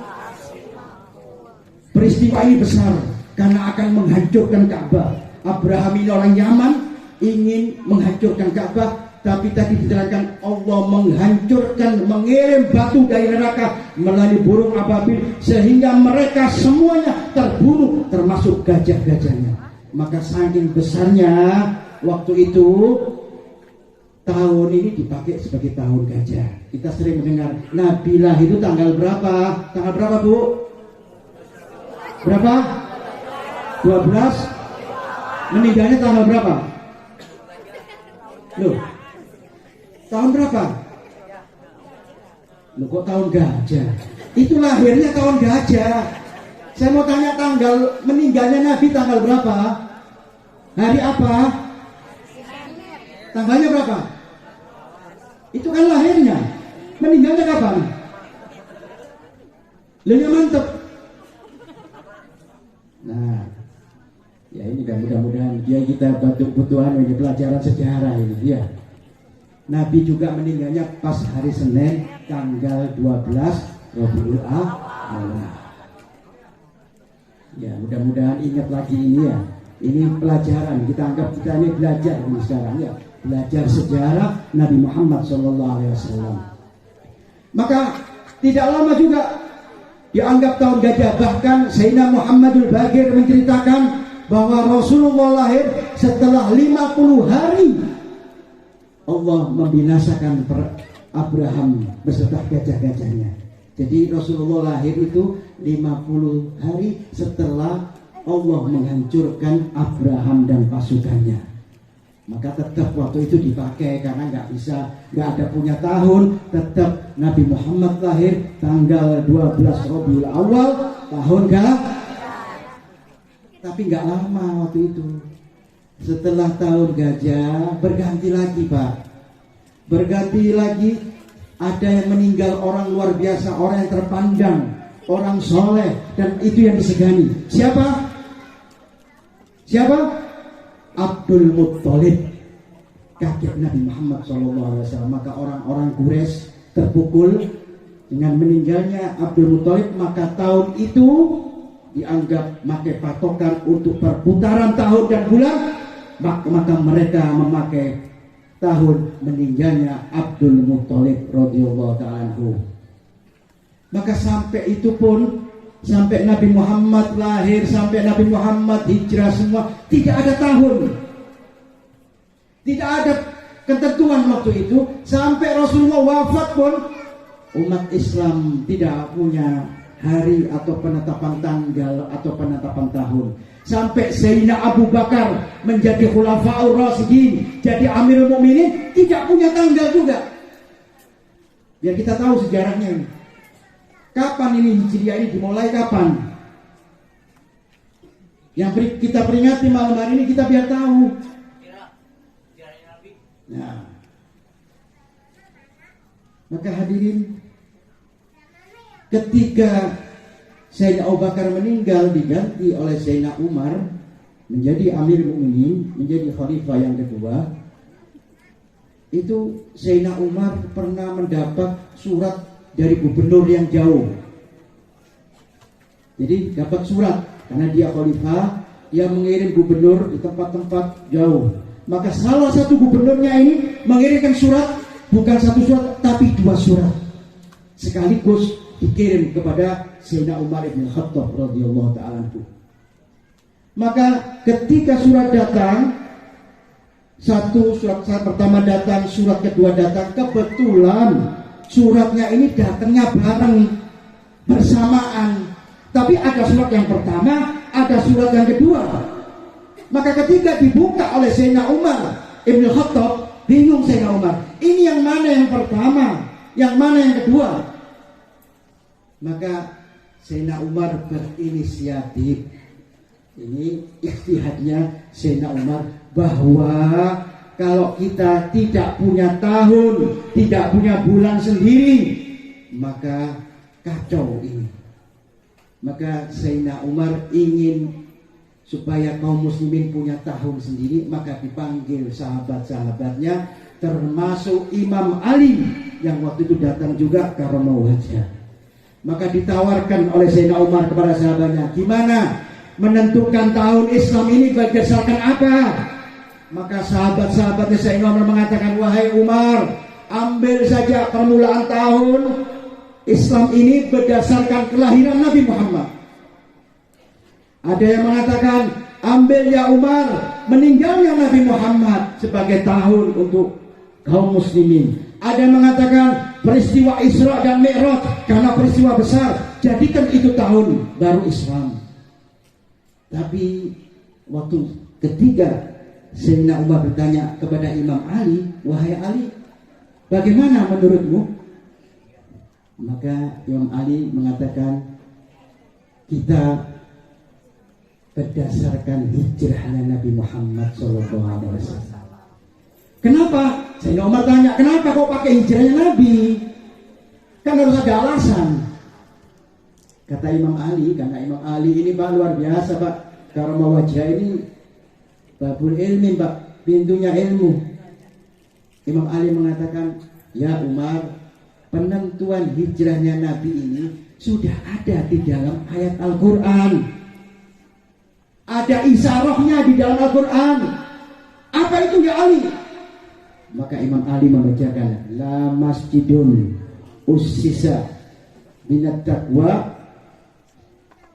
Peristiwa ini besar karena akan menghancurkan Ka'bah. Abraham ini orang Yaman, ingin menghancurkan Ka'bah, tapi tadi diterangkan Allah menghancurkan, mengirim batu dari neraka melalui burung ababil sehingga mereka semuanya terbunuh, termasuk gajah-gajahnya. Maka saking besarnya waktu itu, tahun ini dipakai sebagai tahun gajah. Kita sering mendengar Nabilah itu tanggal berapa? Tanggal berapa Bu? Berapa? 12? Meninggalnya tanggal berapa? Loh, tahun berapa? Loh kok tahun gajah? Itu lahirnya tahun gajah. Saya mau tanya tanggal meninggalnya Nabi tanggal berapa? Hari apa? Tanggalnya berapa? Itu kan lahirnya. Meninggalnya kapan? Loh ya mantep. Nah, ya ini kan mudah-mudahan dia kita butuhan ini pelajaran sejarah ini ya. Nabi juga meninggalnya pas hari Senin tanggal 12 Rabiul Awal. Ya, mudah-mudahan ingat lagi ini ya. Ini pelajaran, kita anggap kita ini belajar ini sekarang ya. Belajar sejarah Nabi Muhammad SAW. Maka tidak lama juga dianggap tahun gajah. Bahkan Sayyidina Muhammadul Baqir menceritakan bahwa Rasulullah lahir setelah 50 hari Allah membinasakan Abraham beserta gajah-gajahnya. Jadi Rasulullah lahir itu 50 hari setelah Allah menghancurkan Abraham dan pasukannya. Maka tetap waktu itu dipakai karena nggak ada punya tahun. Tetap Nabi Muhammad lahir tanggal 12 Rabiul Awal tahun tapi nggak lama waktu itu. Setelah tahun gajah berganti lagi Pak. Berganti lagi, ada yang meninggal orang luar biasa, orang yang terpandang, orang soleh, dan itu yang disegani. Siapa? Abdul Muttalib, kakek Nabi Muhammad SAW. Maka orang-orang Quraisy terpukul dengan meninggalnya Abdul Muttalib. Maka tahun itu dianggap pakai patokan untuk perputaran tahun dan bulan. Maka mereka memakai tahun meninggalnya Abdul Muttalib radhiyallahu ta'ala anhu. Maka sampai itu pun, sampai Nabi Muhammad lahir, sampai Nabi Muhammad hijrah, semua tidak ada tahun, tidak ada ketentuan waktu itu. Sampai Rasulullah wafat pun umat Islam tidak punya hari atau penetapan tanggal atau penetapan tahun. Sampai Sayyidina Abu Bakar menjadi Khulafaur Rasyidin, jadi Amirul Mukminin, tidak punya tanggal juga. Biar kita tahu sejarahnya ini. Kapan ini Hijriah ini dimulai kapan? Yang kita peringati malam hari ini kita biar tahu. Nah, maka hadirin, ketika Sayyidina Abu Bakar meninggal diganti oleh Sayyidina Umar menjadi Amirul Mukminin, menjadi khalifah yang kedua. Itu Sayyidina Umar pernah mendapat surat dari gubernur yang jauh. Jadi dapat surat karena dia khalifah, dia mengirim gubernur di tempat-tempat jauh. Maka salah satu gubernurnya ini mengirimkan surat, bukan satu surat tapi 2 surat sekaligus dikirim kepada Sayyidina Umar bin Khattab radhiyallahu ta'ala anhu. Maka ketika surat datang, surat pertama datang, surat kedua datang, kebetulan suratnya ini datangnya bareng bersamaan. Tapi ada surat yang pertama, ada surat yang kedua. Maka ketika dibuka oleh Sayyidina Umar bin Khattab, bingung Sayyidina Umar, ini yang mana yang pertama, yang mana yang kedua? Maka Sayyidina Umar berinisiatif. Ini ijtihadnya Sayyidina Umar, bahwa kalau kita tidak punya tahun, tidak punya bulan sendiri, maka kacau ini. Maka Sayyidina Umar ingin supaya kaum muslimin punya tahun sendiri, maka dipanggil sahabat-sahabatnya, termasuk Imam Ali yang waktu itu datang juga karomah wajah. Maka ditawarkan oleh Sayyidina Umar kepada sahabatnya, gimana menentukan tahun Islam ini berdasarkan apa? Maka sahabat-sahabatnya Sayyidina Umar mengatakan, wahai Umar, ambil saja permulaan tahun Islam ini berdasarkan kelahiran Nabi Muhammad. Ada yang mengatakan, ambil ya Umar, meninggalnya Nabi Muhammad sebagai tahun untuk kaum muslimin. Ada yang mengatakan peristiwa Isra dan Mi'raj karena peristiwa besar, jadikan itu tahun baru Islam. Tapi waktu ketiga Sayyidina Umar bertanya kepada Imam Ali, wahai Ali, bagaimana menurutmu? Maka Imam Ali mengatakan, kita berdasarkan hijrahnya Nabi Muhammad SAW. Kenapa? Sayyidina Umar tanya, kenapa kau pakai hijrahnya Nabi? Kan harus ada alasan. Kata Imam Ali, karena Imam Ali ini Pak luar biasa Pak, karomah wajah ini babul ilmi Pak, pintunya ilmu. Imam Ali mengatakan, ya Umar, penentuan hijrahnya Nabi ini sudah ada di dalam ayat Al-Quran. Ada isyarahnya di dalam Al-Quran. Apa itu ya Ali? Maka Imam Ali membacakan, la masjidun ussisa minat taqwa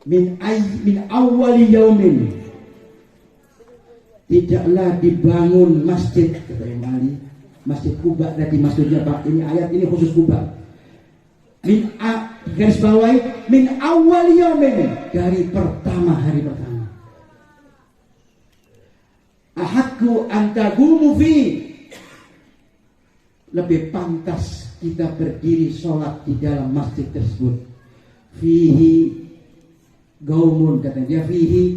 min awwali yaumin. Tidaklah dibangun masjid, kata Imam Ali, Masjid Quba tadi maksudnya Pak. Ini ayat ini khusus Quba. Garis bawahi min awal yaumin, dari pertama hari pertama. Ahakku antagumu fi, lebih pantas kita berdiri sholat di dalam masjid tersebut. Fihi gaumun, kata dia, fihi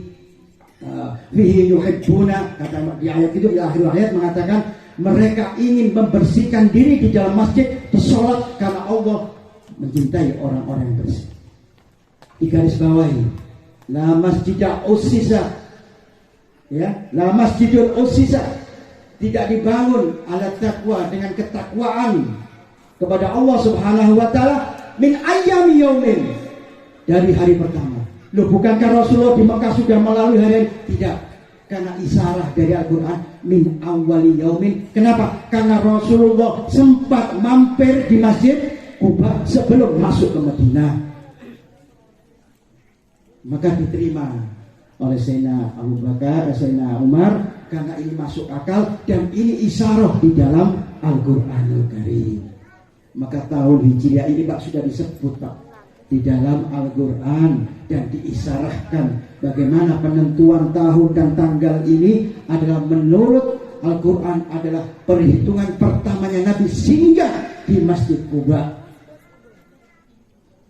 yuhibbuna, kata di ayat itu, di akhir ayat mengatakan mereka ingin membersihkan diri di dalam masjid, di sholat, karena Allah mencintai orang-orang yang bersih. Di garis bawahi, la masjidah ussisa, ya, la masjidul ussisa, tidak dibangun ala taqwa, dengan ketakwaan kepada Allah Subhanahu wa taala, min ayyami yaumin, dari hari pertama. Loh, bukankah Rasulullah di Mekah sudah melalui hari? Tidak, karena isyarah dari Al-Quran min awwali yaumin. Kenapa? Karena Rasulullah sempat mampir di Masjid Quba sebelum masuk ke Madinah. Maka diterima oleh Sayyidina Abu Bakar, Sayyidina Umar, karena ini masuk akal dan ini isyarah di dalam Al-Quranul Karim. Maka tahun Hijriah ini Pak sudah disebut Pak di dalam Al-Quran dan diisarahkan bagaimana penentuan tahun dan tanggal ini adalah menurut Al-Quran adalah perhitungan pertamanya Nabi singgah di Masjid Quba.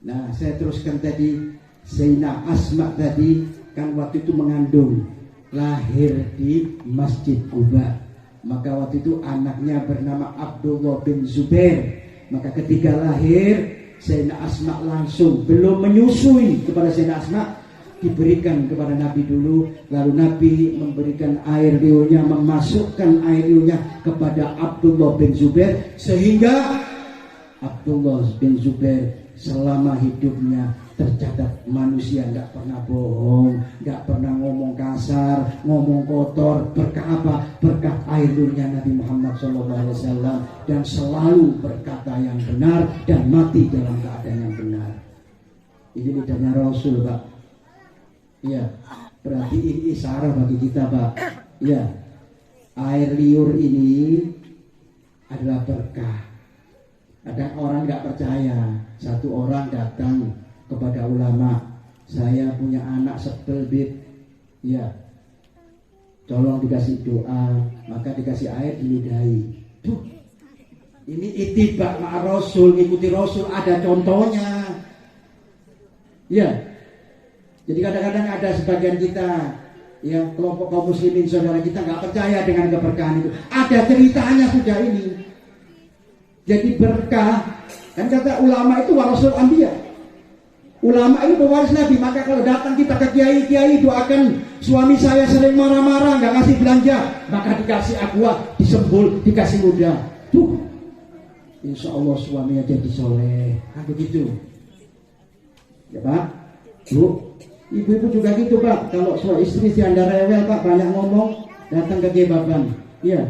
Nah, saya teruskan tadi, Sayyidina Asma tadi kan waktu itu mengandung, lahir di Masjid Quba. Maka waktu itu anaknya bernama Abdullah bin Zubair. Maka ketika lahir, Sayyidina Asma langsung, belum menyusui kepada Sayyidina Asma, diberikan kepada Nabi dulu. Lalu Nabi memberikan air liurnya, memasukkan air liurnya kepada Abdullah bin Zubair, sehingga Abdullah bin Zubair selama hidupnya tercatat manusia nggak pernah bohong, nggak pernah ngomong kasar, ngomong kotor. Berkah apa? Berkah air liurnya Nabi Muhammad SAW, dan selalu berkata yang benar dan mati dalam keadaan yang benar. Ini lidahnya Rasul Pak. Ya, berarti ini isyarah bagi kita Pak. Ya, air liur ini adalah berkah. Ada orang nggak percaya, satu orang datang kepada ulama, saya punya anak sebel bib, ya, tolong dikasih doa. Maka dikasih air, diludahi. Tuh, ini ittiba ma Rasul, ikuti Rasul, ada contohnya. Ya, jadi kadang-kadang ada sebagian kita, ya, kelompok kaum muslimin saudara kita nggak percaya dengan keberkahan itu. Ada ceritanya sudah ini. Jadi berkah, kan kata ulama itu warasul anbiya. Ulama ini pewaris Nabi. Maka kalau datang kita ke kiai-kiai, doakan suami saya sering marah-marah, nggak ngasih belanja, maka dikasih aqua, disembul, dikasih ludah. Tuh, insya Allah suaminya jadi soleh. Kan begitu, ya Pak. Bu, ibu-ibu juga gitu Pak. Kalau suami istri si anda rewel Pak, banyak ngomong, datang ke kiai baban, ya,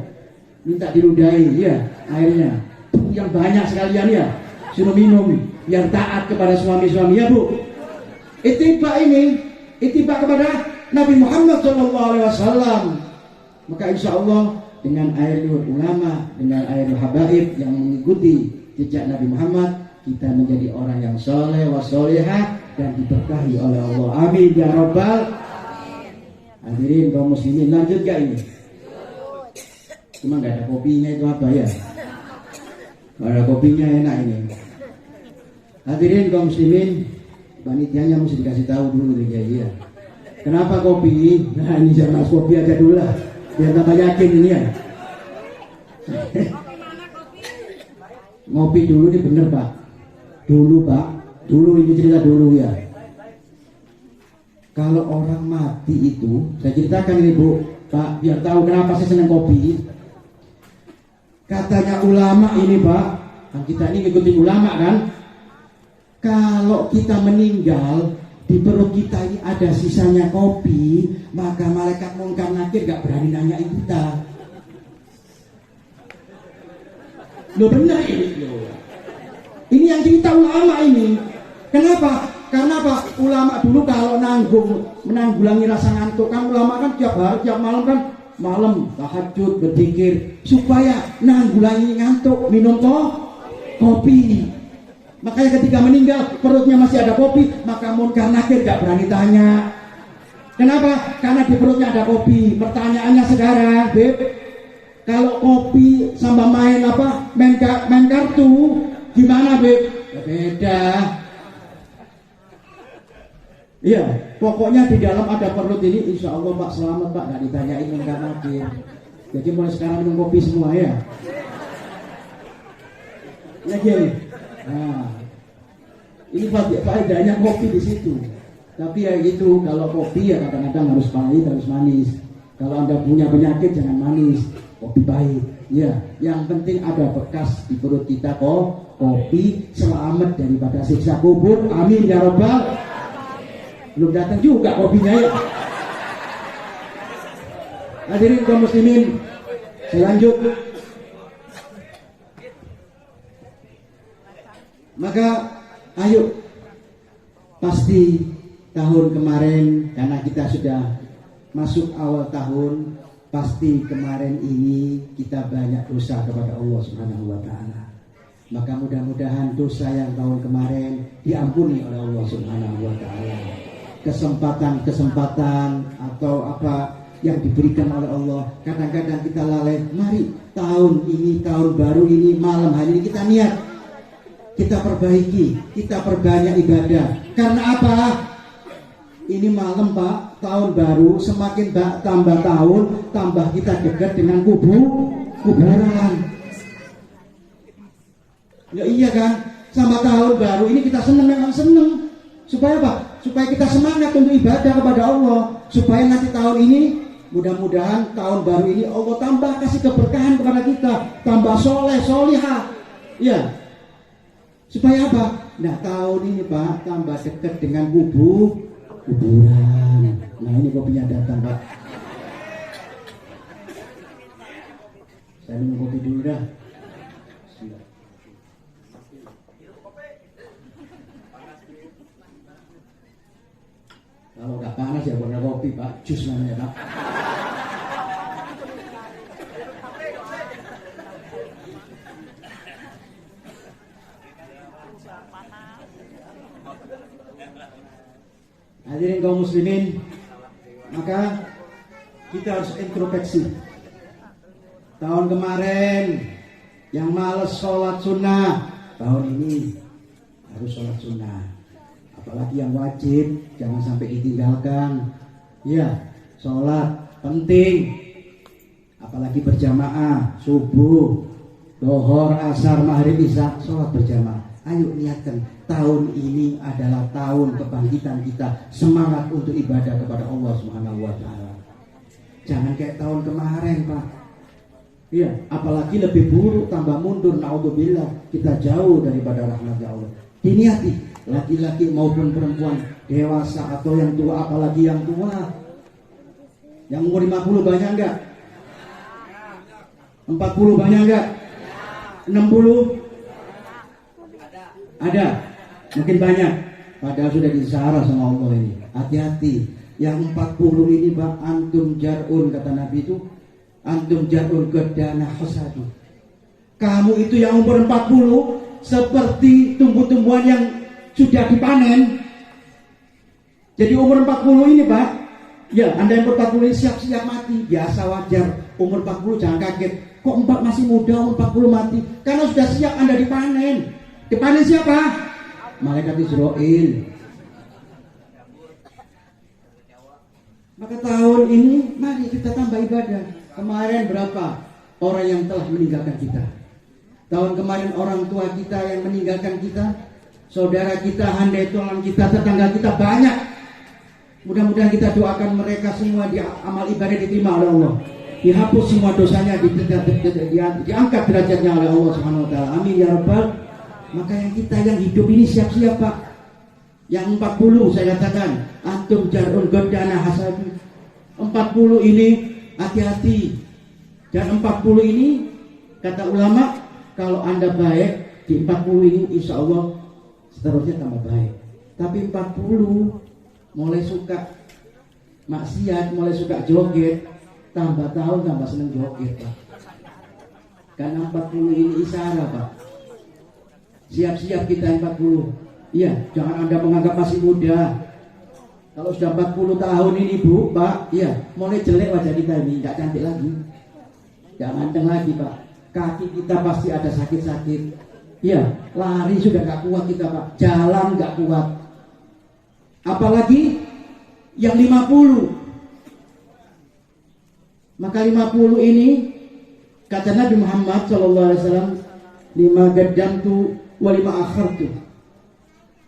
minta diludahi, ya, airnya yang banyak sekalian, ya, suruh minum, yang taat kepada suami-suami, ya Bu. Ittiba ini, ittiba kepada Nabi Muhammad SAW. Maka insya Allah dengan air liur ulama, dengan air habaib yang mengikuti jejak Nabi Muhammad, kita menjadi orang yang soleh wasolehah dan diberkahi oleh Allah. Amin ya Rabbal. Hadirin kaum muslimin, lanjut gak ini? Cuma nggak ada kopinya, itu apa ya? Ada kopinya enak ini. Hadirin kaum muslimin, panitianya mesti dikasih tahu dulu ya. Kenapa kopi? Nah ini jangan kopi aja dulu lah, biar tambah yakin ini ya. Ngopi dulu ini bener Pak. Dulu Pak, dulu ini cerita dulu ya. Kalau orang mati itu, saya ceritakan ini Bu, Pak, biar tahu kenapa saya senang kopi. Katanya ulama ini Pak, kan kita ini ngikutin ulama kan. Kalau kita meninggal, di perut kita ini ada sisanya kopi, maka malaikat mungkar nakir gak berani nanyain kita. Loh benar ini loh. Ini yang cerita ulama ini. Kenapa? Karena apa? Ulama dulu kalau menanggulangi rasa ngantuk kan, ulama kan tiap hari, tiap malam kan, malam tahajud berzikir supaya nanggulangi ngantuk, minum kopi. Makanya ketika meninggal perutnya masih ada kopi, maka munkar nakir gak berani tanya. Kenapa? Karena di perutnya ada kopi. Pertanyaannya sekarang, Beb, kalau kopi sama main kartu, gimana Beb? Ya beda. Iya, pokoknya di dalam ada perut ini, insya Allah Pak selamat Pak, gak ditanyain munkar nakir. Jadi mulai sekarang minum kopi semua ya. Ya gini. Nah, ini faedahnya kopi di situ. Tapi ya gitu, kalau kopi ya kadang-kadang harus pahit, harus manis. Kalau Anda punya penyakit jangan manis, kopi pahit. Ya, yang penting ada bekas di perut kita kok. Kopi selamat daripada siksa kubur. Amin ya robbal. Belum datang juga kopinya ya. Hadirin kaum muslimin, saya lanjut. Maka ayo, pasti tahun kemarin, karena kita sudah masuk awal tahun, pasti kemarin ini kita banyak dosa kepada Allah Subhanahu wa Ta'ala. Maka mudah-mudahan dosa yang tahun kemarin diampuni oleh Allah Subhanahu wa Ta'ala. Kesempatan atau apa yang diberikan oleh Allah, kadang-kadang kita lalai. Mari tahun ini, tahun baru ini, malam hari ini kita niat, kita perbaiki, kita perbanyak ibadah. Karena apa? Ini malam Pak, tahun baru, semakin tambah tahun, tambah kita dekat dengan kuburan. Ya iya kan? Sama tahun baru ini kita senang, memang senang. Supaya apa? Supaya kita semangat untuk ibadah kepada Allah. Supaya nanti tahun ini, mudah-mudahan tahun baru ini Allah tambah kasih keberkahan kepada kita, tambah soleh, solihah. Ya. Supaya apa? Nah tahun ini Pak tambah dekat dengan kuburan. Nah ini kopinya datang Pak. Saya minum kopi dulu dah. Kalau nggak panas ya boleh kopi Pak, jus namanya Pak. Hadirin kaum muslimin, maka kita harus introspeksi. Tahun kemarin yang malas sholat sunnah, tahun ini harus sholat sunnah. Apalagi yang wajib, jangan sampai ditinggalkan. Ya, sholat penting. Apalagi berjamaah, subuh, dohor, asar, maghrib, isya, sholat berjamaah. Ayo niatkan, tahun ini adalah tahun kebangkitan kita, semangat untuk ibadah kepada Allah Subhanahu wa Ta'ala. Jangan kayak tahun kemarin Pak. Iya, apalagi lebih buruk, tambah mundur, naudzubillah, kita jauh daripada rahmat Allah. Diniati, laki-laki maupun perempuan, dewasa atau yang tua, apalagi yang tua. Yang umur 50 banyak enggak? 40 banyak enggak? 60? Ada, mungkin banyak. Padahal sudah disarah sama Allah ini. Hati-hati. Yang 40 ini Pak, antum jar'un, kata Nabi itu, antum jar'un kedana hasadu. Kamu itu yang umur 40 seperti tumbuh-tumbuhan yang sudah dipanen. Jadi umur 40 ini Pak, ya Anda yang umur 40 ini siap-siap mati. Biasa, wajar. Umur 40 jangan kaget. Kok masih muda umur 40 mati? Karena sudah siap Anda dipanen. Dipanen siapa? Malaikat Israel. Maka tahun ini mari kita tambah ibadah. Kemarin berapa orang yang telah meninggalkan kita? Tahun kemarin orang tua kita yang meninggalkan kita, saudara kita, handai tulang kita, tetangga kita banyak. Mudah-mudahan kita doakan mereka semua di amal ibadah diterima oleh Allah. dihapus semua dosanya, diangkat derajatnya oleh Allah Subhanahu wa taala. Amin ya rabbal. Maka yang kita yang hidup ini siap-siap Pak. Yang 40 saya katakan, antum jarun godana hasabi. 40 ini hati-hati. Dan 40 ini kata ulama, kalau Anda baik di 40 ini insya Allah seterusnya tambah baik. Tapi 40 mulai suka maksiat, mulai suka joget, tambah tahun tambah seneng joget Pak. Karena 40 ini isyarat Pak. Siap-siap kita 40. Iya, jangan Anda menganggap masih muda. Kalau sudah 40 tahun ini Bu, Pak, iya, mulai jelek wajah kita ini, tidak cantik lagi. Tidak ganteng lagi Pak. Kaki kita pasti ada sakit-sakit. Iya, lari sudah gak kuat kita Pak. Jalan gak kuat. Apalagi yang 50. Maka 50 ini kata Nabi Muhammad SAW, 5 gadamtu wa 5 akhartu.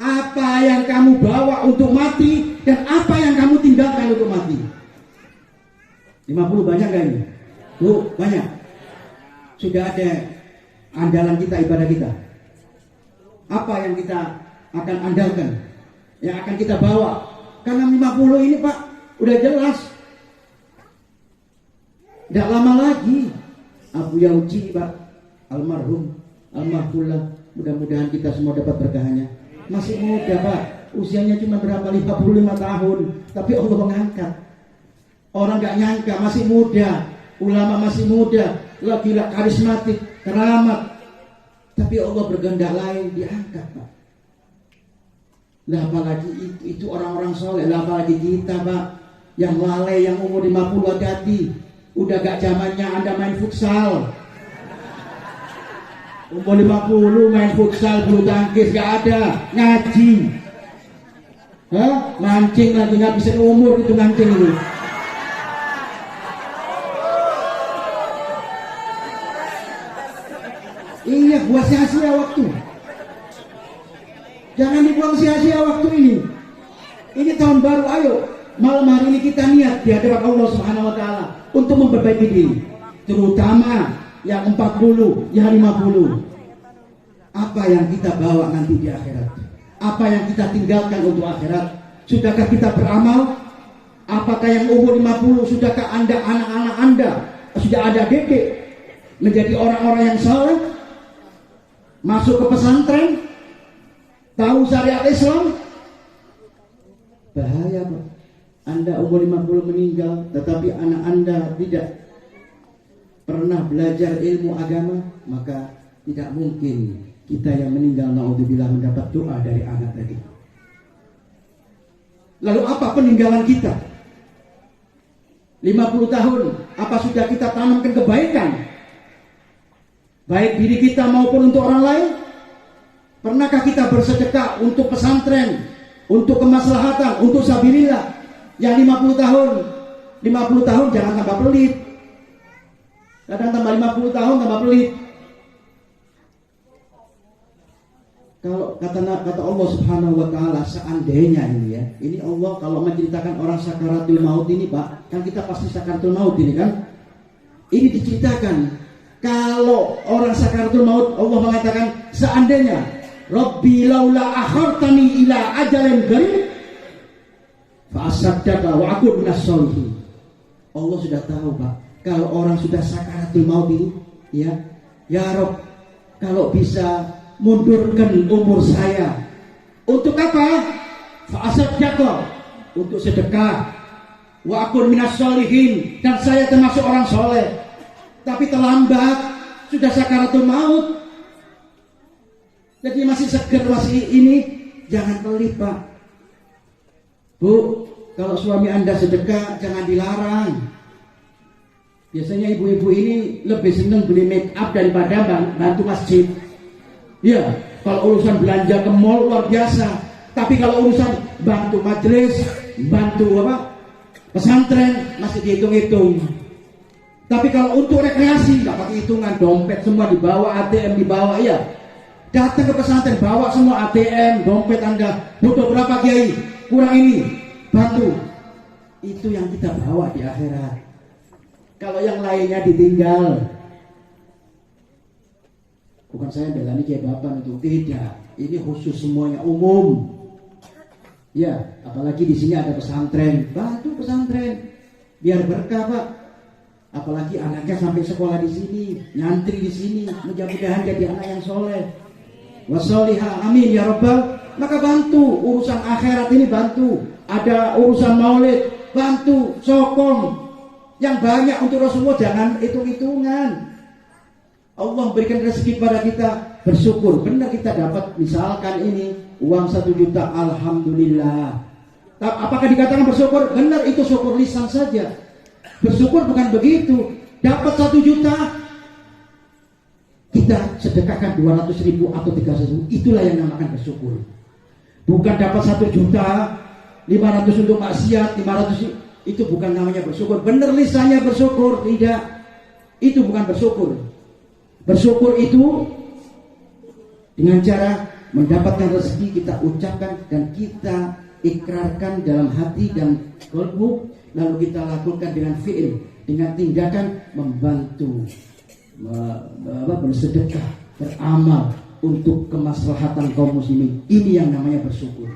Apa yang kamu bawa untuk mati dan apa yang kamu tinggalkan untuk mati. 50 banyak gak ini? Bu, banyak. Sudah ada andalan kita, ibadah kita. Apa yang kita akan andalkan, yang akan kita bawa. Karena 50 ini Pak, udah jelas. Tidak lama lagi Abu Yauji Pak, almarhum, almarhumlah, mudah-mudahan kita semua dapat berkahnya. Masih muda Pak, usianya cuma berapa, 55 tahun, tapi Allah mengangkat. Orang gak nyangka, masih muda, ulama masih muda, lagi karismatik, keramat, tapi Allah berkehendak lain, diangkat Pak. Lah apalagi itu orang-orang soleh, lah apalagi kita Pak, yang lalai, yang umur 50 hati-hati. Udah gak zamannya Anda main futsal. Umur 50 main futsal, bulu tangkis gak ada, ngaji. Hah? Mancing lagi, ngabisin umur itu mancing itu. Iya, buat sia-sia waktu. Jangan dibuang sia-sia waktu ini. Ini tahun baru, ayo. Malam hari ini kita niat di hadapan Allah Subhanahu wa taala untuk memperbaiki diri, terutama yang 40, yang 50. Apa yang kita bawa nanti di akhirat? Apa yang kita tinggalkan untuk akhirat? Sudahkah kita beramal? Apakah yang umur 50 sudahkah Anda, anak-anak Anda sudah ada dedek menjadi orang-orang yang saleh? Masuk ke pesantren? Tahu syariat Islam? Bahaya Pak. Anda umur 50 meninggal, tetapi anak Anda tidak pernah belajar ilmu agama, maka tidak mungkin kita yang meninggal naudzubillah mendapat doa dari anak tadi. Lalu apa peninggalan kita? 50 tahun, apa sudah kita tanamkan kebaikan? Baik diri kita maupun untuk orang lain? Pernahkah kita bersedekah untuk pesantren, untuk kemaslahatan, untuk sabilillah? Yang 50 tahun jangan tambah pelit. Kadang tambah 50 tahun tambah pelit. Kalau kata Allah Subhanahu wa taala, seandainya ini ya, ini Allah kalau menceritakan orang sakaratul maut ini Pak, kan kita pasti sakaratul maut ini kan. Ini diceritakan kalau orang sakaratul maut, Allah mengatakan seandainya Rabbi laula akhartani ila ajalin qarib fa'asaddaka wa akun minas sholihin. Allah sudah tahu Pak, kalau orang sudah sakaratul maut ini, ya Rabb, kalau bisa mundurkan umur saya. Untuk apa? Fa'asaddaka, untuk sedekah. Wa akun minas sholihin, dan saya termasuk orang soleh. Tapi terlambat, sudah sakaratul maut. Jadi masih seger, masih ini, jangan pelit Pak. Bu, kalau suami Anda sedekah jangan dilarang. Biasanya ibu-ibu ini lebih senang beli make up daripada bantu masjid. Ya, kalau urusan belanja ke mall luar biasa. Tapi kalau urusan bantu majelis, bantu pesantren masih dihitung-hitung. Tapi kalau untuk rekreasi nggak pakai hitungan, dompet semua dibawa, ATM dibawa, ya. Datang ke pesantren bawa semua ATM, dompet Anda. Butuh berapa kiai? Kurang ini, bantu. Itu yang kita bawa di akhirat. Kalau yang lainnya ditinggal, bukan saya belani Kiai Baban itu, tidak. Ini khusus semuanya umum. Ya, apalagi di sini ada pesantren, bantu pesantren biar berkah Pak. Apalagi anaknya sampai sekolah di sini, nyantri di sini, mudah-mudahan jadi anak yang soleh. Wasolihah, amin ya Rabbal. Maka bantu urusan akhirat ini, bantu. Ada urusan maulid, bantu, sokong. Yang banyak untuk Rasulullah, jangan hitung-hitungan. Allah berikan rezeki pada kita, bersyukur. Benar kita dapat misalkan ini uang 1 juta, alhamdulillah. Apakah dikatakan bersyukur? Benar, itu syukur lisan saja. Bersyukur bukan begitu. Dapat 1 juta, kita sedekahkan 200.000 atau 300.000. Itulah yang dinamakan bersyukur. Bukan dapat 1 juta 500 untuk maksiat, 500 itu bukan namanya bersyukur. Benar lisannya bersyukur, tidak. Itu bukan bersyukur. Bersyukur itu dengan cara mendapatkan rezeki kita ucapkan dan kita ikrarkan dalam hati dan kalbu, lalu kita lakukan dengan fi'il, dengan tindakan membantu, bersedekah, beramal untuk kemaslahatan kaum muslimin. Ini yang namanya bersyukur.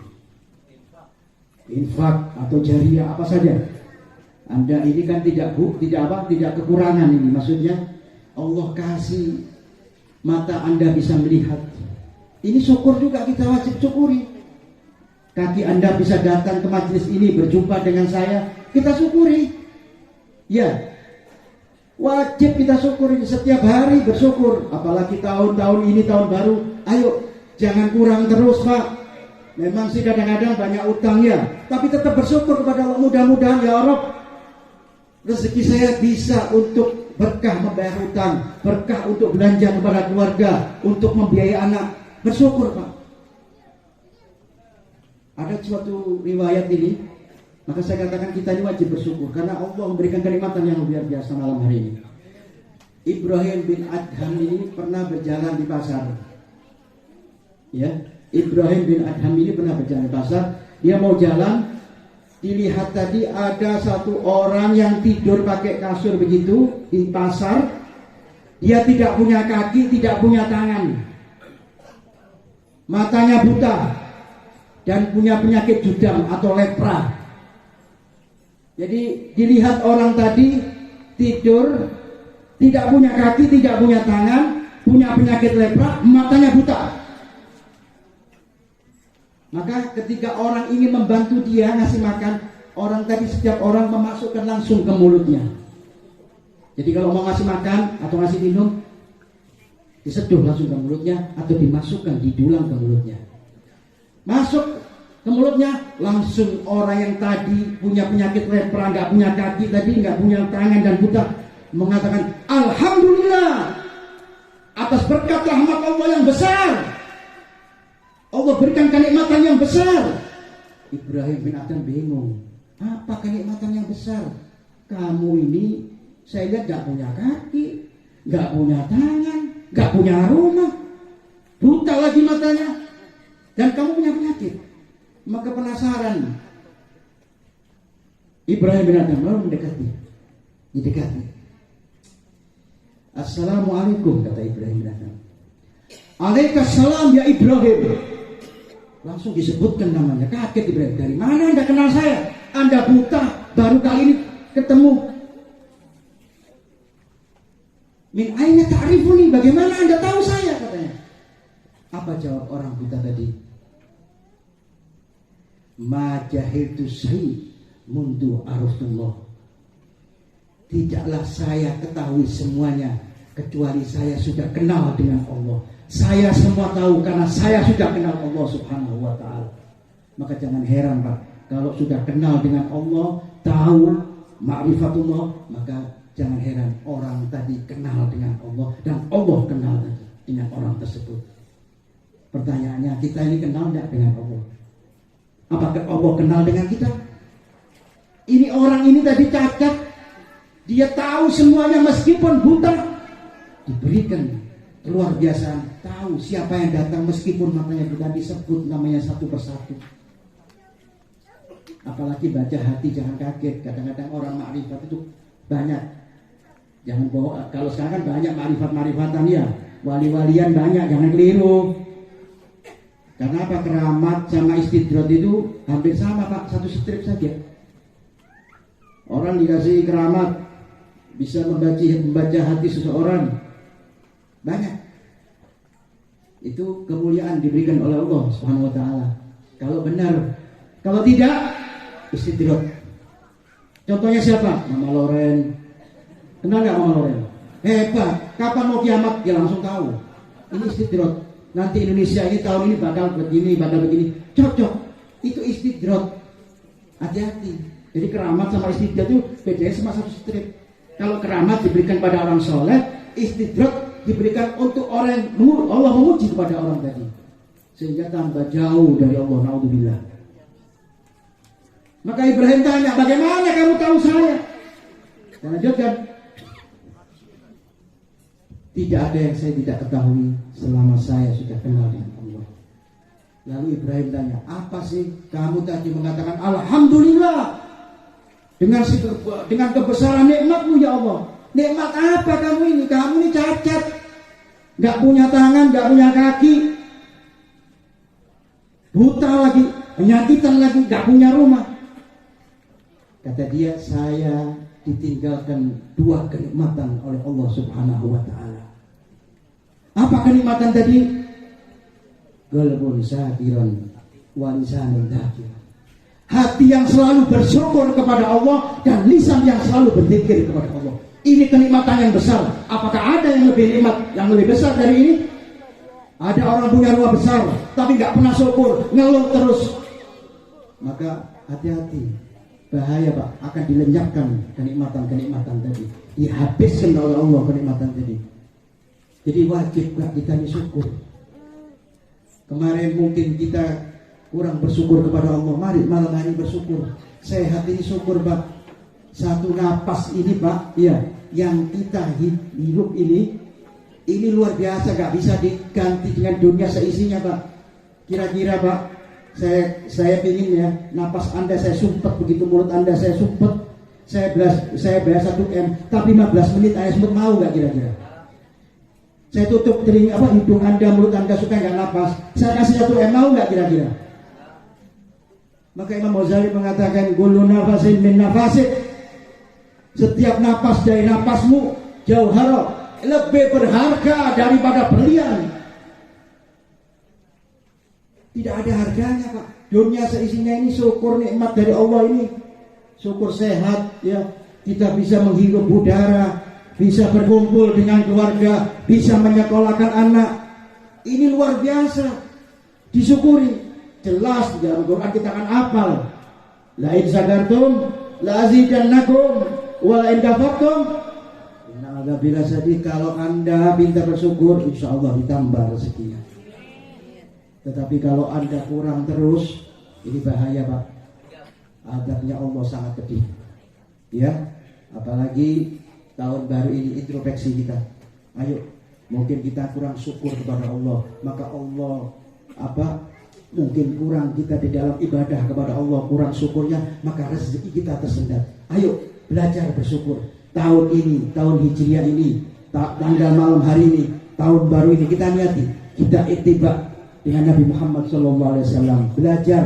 Infak atau jariah apa saja. Anda ini kan tidak kekurangan ini. Maksudnya Allah kasih mata Anda bisa melihat. Ini syukur juga, kita wajib syukuri. Kaki Anda bisa datang ke majelis ini, berjumpa dengan saya, kita syukuri. Ya, wajib kita syukuri setiap hari, bersyukur. Apalagi tahun-tahun ini tahun baru. Ayo, jangan kurang terus Pak. Memang sih kadang-kadang banyak utang ya, tapi tetap bersyukur kepada Allah. Mudah-mudahan ya Allah, rezeki saya bisa untuk berkah membayar utang, berkah untuk belanja kepada keluarga, untuk membiayai anak. Bersyukur Pak. Ada suatu riwayat ini, maka saya katakan kita ini wajib bersyukur karena Allah memberikan kenikmatan yang luar biasa malam hari ini. Ibrahim bin Adham ini pernah berjalan di pasar. Ya, Ibrahim bin Adham ini pernah berjalan di pasar. Dia mau jalan, dilihat tadi ada satu orang yang tidur pakai kasur begitu di pasar. Dia tidak punya kaki, tidak punya tangan, matanya buta, dan punya penyakit judam atau lepra. Jadi dilihat orang tadi tidur, tidak punya kaki, tidak punya tangan, punya penyakit lepra, matanya buta. Maka ketika orang ingin membantu dia ngasih makan, orang tadi setiap orang memasukkan langsung ke mulutnya. Jadi kalau mau ngasih makan atau ngasih minum, diseduh langsung ke mulutnya atau dimasukkan, didulang ke mulutnya. Masuk ke mulutnya, langsung orang yang tadi punya penyakit lepra, nggak punya kaki tadi, nggak punya tangan dan buta, mengatakan alhamdulillah atas berkat rahmat Allah yang besar. Allah berikan kenikmatan yang besar. Ibrahim bin Adham bingung, apa kenikmatan yang besar? Kamu ini saya lihat nggak punya kaki, nggak punya tangan, nggak punya rumah, buta lagi matanya, dan kamu punya penyakit. Maka penasaran Ibrahim bin Adham lalu mendekati. Assalamualaikum, kata Ibrahim bin Adham. Waalaikumsalam ya Ibrahim. Langsung disebutkan namanya. Kaget Ibrahim, dari mana Anda kenal saya? Anda buta, baru kali ini ketemu. Min aina ta'rifuni, bagaimana Anda tahu saya, katanya. Apa jawab orang buta tadi? Ma jahiltu syai' mundu arafullah. Tidaklah saya ketahui semuanya kecuali saya sudah kenal dengan Allah. Saya semua tahu karena saya sudah kenal Allah Subhanahu wa ta'ala. Maka jangan heran Pak, kalau sudah kenal dengan Allah, tahu ma'rifatullah, maka jangan heran orang tadi kenal dengan Allah dan Allah kenal dengan orang tersebut. Pertanyaannya, kita ini kenal tidak dengan Allah? Apakah Allah kenal dengan kita? Ini orang ini tadi cacat, dia tahu semuanya meskipun buta, diberikan luar biasa, tahu siapa yang datang meskipun matanya buta, disebut namanya satu persatu. Apalagi baca hati, jangan kaget. Kadang-kadang orang makrifat itu banyak Jangan bohong. Kalau sekarang kan banyak marifat-marifatan ya, wali-walian banyak, jangan keliru. Karena apa? Keramat sama istidrot itu hampir sama Pak, satu strip saja. Orang dikasih keramat bisa membaca hati seseorang, banyak. Itu kemuliaan diberikan oleh Allah Subhanahu wa taala. Kalau benar, kalau tidak istidrot. Contohnya siapa? Mama Loren. Kenal nggak Mama Loren? Hebat. Kapan mau kiamat? Dia langsung tahu. Ini istidrot. Nanti Indonesia ini tahun ini bakal begini. Cocok. Itu istidrot. Hati-hati. Jadi keramat sama istidrot itu bedanya sama satu strip. Kalau keramat diberikan pada orang soleh, istidrot diberikan untuk orang yang Allah menguji kepada orang tadi, sehingga tambah jauh dari Allah. Naudzubillah. Maka Ibrahim tanya, bagaimana kamu tahu saya? Dan lanjutkan, tidak ada yang saya tidak ketahui selama saya sudah kenal dengan Allah. Lalu Ibrahim tanya, apa sih kamu tadi mengatakan Alhamdulillah dengan kebesaran nikmatmu ya Allah. Nikmat apa kamu ini? Kamu ini cacat, gak punya tangan, gak punya kaki, buta lagi, penyakitan lagi, gak punya rumah. Kata dia, saya ditinggalkan dua kenikmatan oleh Allah Subhanahu wa ta'ala. Apa kenikmatan tadi? Qalbun syakiran wa lisanun dzakir. Hati yang selalu bersyukur kepada Allah dan lisan yang selalu berzikir kepada Allah. Ini kenikmatan yang besar. Apakah ada yang lebih nikmat, yang lebih besar dari ini? Ada orang punya rumah besar tapi nggak pernah syukur, ngeluh terus. Maka hati-hati, bahaya Pak, akan dilenyapkan kenikmatan-kenikmatan tadi, dihabiskan oleh Allah kenikmatan tadi. Jadi wajib Pak kita ini syukur. Kemarin mungkin kita kurang bersyukur kepada Allah, mari malam hari bersyukur. Sehat ini syukur Pak. Satu napas ini Pak, ya, yang kita hidup ini luar biasa, gak bisa diganti dengan dunia seisinya Pak. Kira-kira Pak, saya ingin ya, napas Anda saya sumpet, begitu mulut Anda saya sumpet, saya bayar 1M, tapi 15 menit Anda sumpet, mau gak kira-kira? Saya tutup hidung Anda, mulut Anda supaya gak napas, saya kasih 1M, mau gak kira-kira? Maka Imam Ghazali mengatakan, kullu nafasin min nafasin. Setiap napas dari napasmu jauhara, lebih berharga daripada berlian. Tidak ada harganya Pak. Dunia seisinya ini syukur nikmat dari Allah ini. Syukur sehat ya. Kita bisa menghirup udara, bisa berkumpul dengan keluarga, bisa menyekolahkan anak. Ini luar biasa. Disyukuri. Jelas di dalam Quran kita akan hafal. La in sakartum la azidannakum wala in kafartum inna adzabi lasyadid. Kalau Anda minta bersyukur, insya Allah ditambah rezekinya. Tetapi kalau Anda kurang terus, ini bahaya Pak. Adabnya Allah sangat pedih. Ya, apalagi tahun baru ini introspeksi kita. Ayo, mungkin kita kurang syukur kepada Allah, maka Allah mungkin kurang kita di dalam ibadah kepada Allah, kurang syukurnya, maka rezeki kita tersendat. Ayo belajar bersyukur. Tahun ini, tahun Hijriah ini, tanggal malam hari ini, tahun baru ini, kita niati, kita ittiba dengan Nabi Muhammad SAW. Belajar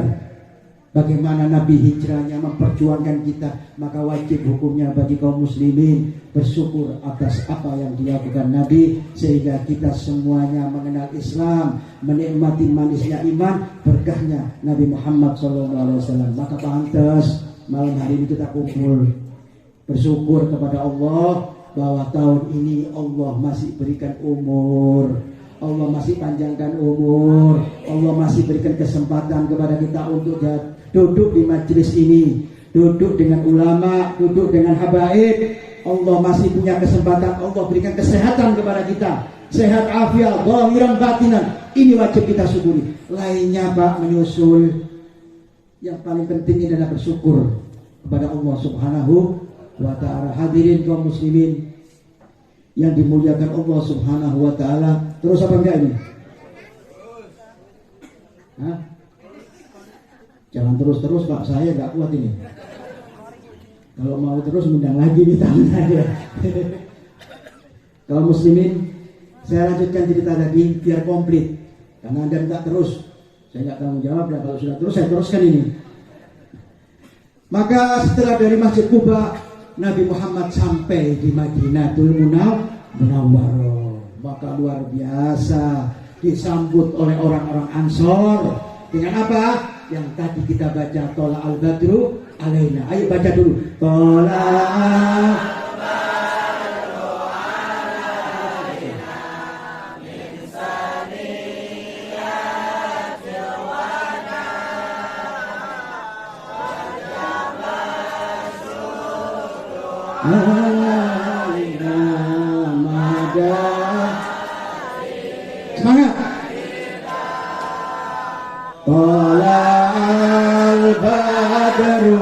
bagaimana Nabi hijrahnya memperjuangkan kita. Maka wajib hukumnya bagi kaum muslimin bersyukur atas apa yang dilakukan Nabi, sehingga kita semuanya mengenal Islam, menikmati manisnya iman, berkahnya Nabi Muhammad SAW. Maka pantas malam hari ini kita kumpul bersyukur kepada Allah bahwa tahun ini Allah masih berikan umur, Allah masih panjangkan umur, Allah masih berikan kesempatan kepada kita untuk duduk di majelis ini, duduk dengan ulama, duduk dengan habaib. Allah masih punya kesempatan, Allah berikan kesehatan kepada kita, sehat afiat, zahiran batinan. Ini wajib kita syukuri. Lainnya Pak menyusul. Yang paling penting adalah bersyukur kepada Allah Subhanahu wa ta'ala. Hadirin kaum muslimin yang dimuliakan Allah Subhanahu wa ta'ala. Terus apa enggak ini? Hah? Jangan terus-terus Pak, saya enggak kuat ini. Kalau mau terus undang lagi di tangan saya. Kaum muslimin, saya lanjutkan cerita tadi biar komplit. Karena Anda minta terus, saya nggak tanggung jawab. Dan kalau sudah terus, saya teruskan ini. Maka setelah dari Masjid Quba, Nabi Muhammad sampai di Madinatul Munawwarah. Maka luar biasa disambut oleh orang-orang Ansor dengan apa? Yang tadi kita baca, Tola al-Badru alaina. Ayo baca dulu. Tola al-Badru alaina min saniyatil wada alaina mada. Semangat. Tola al-Badru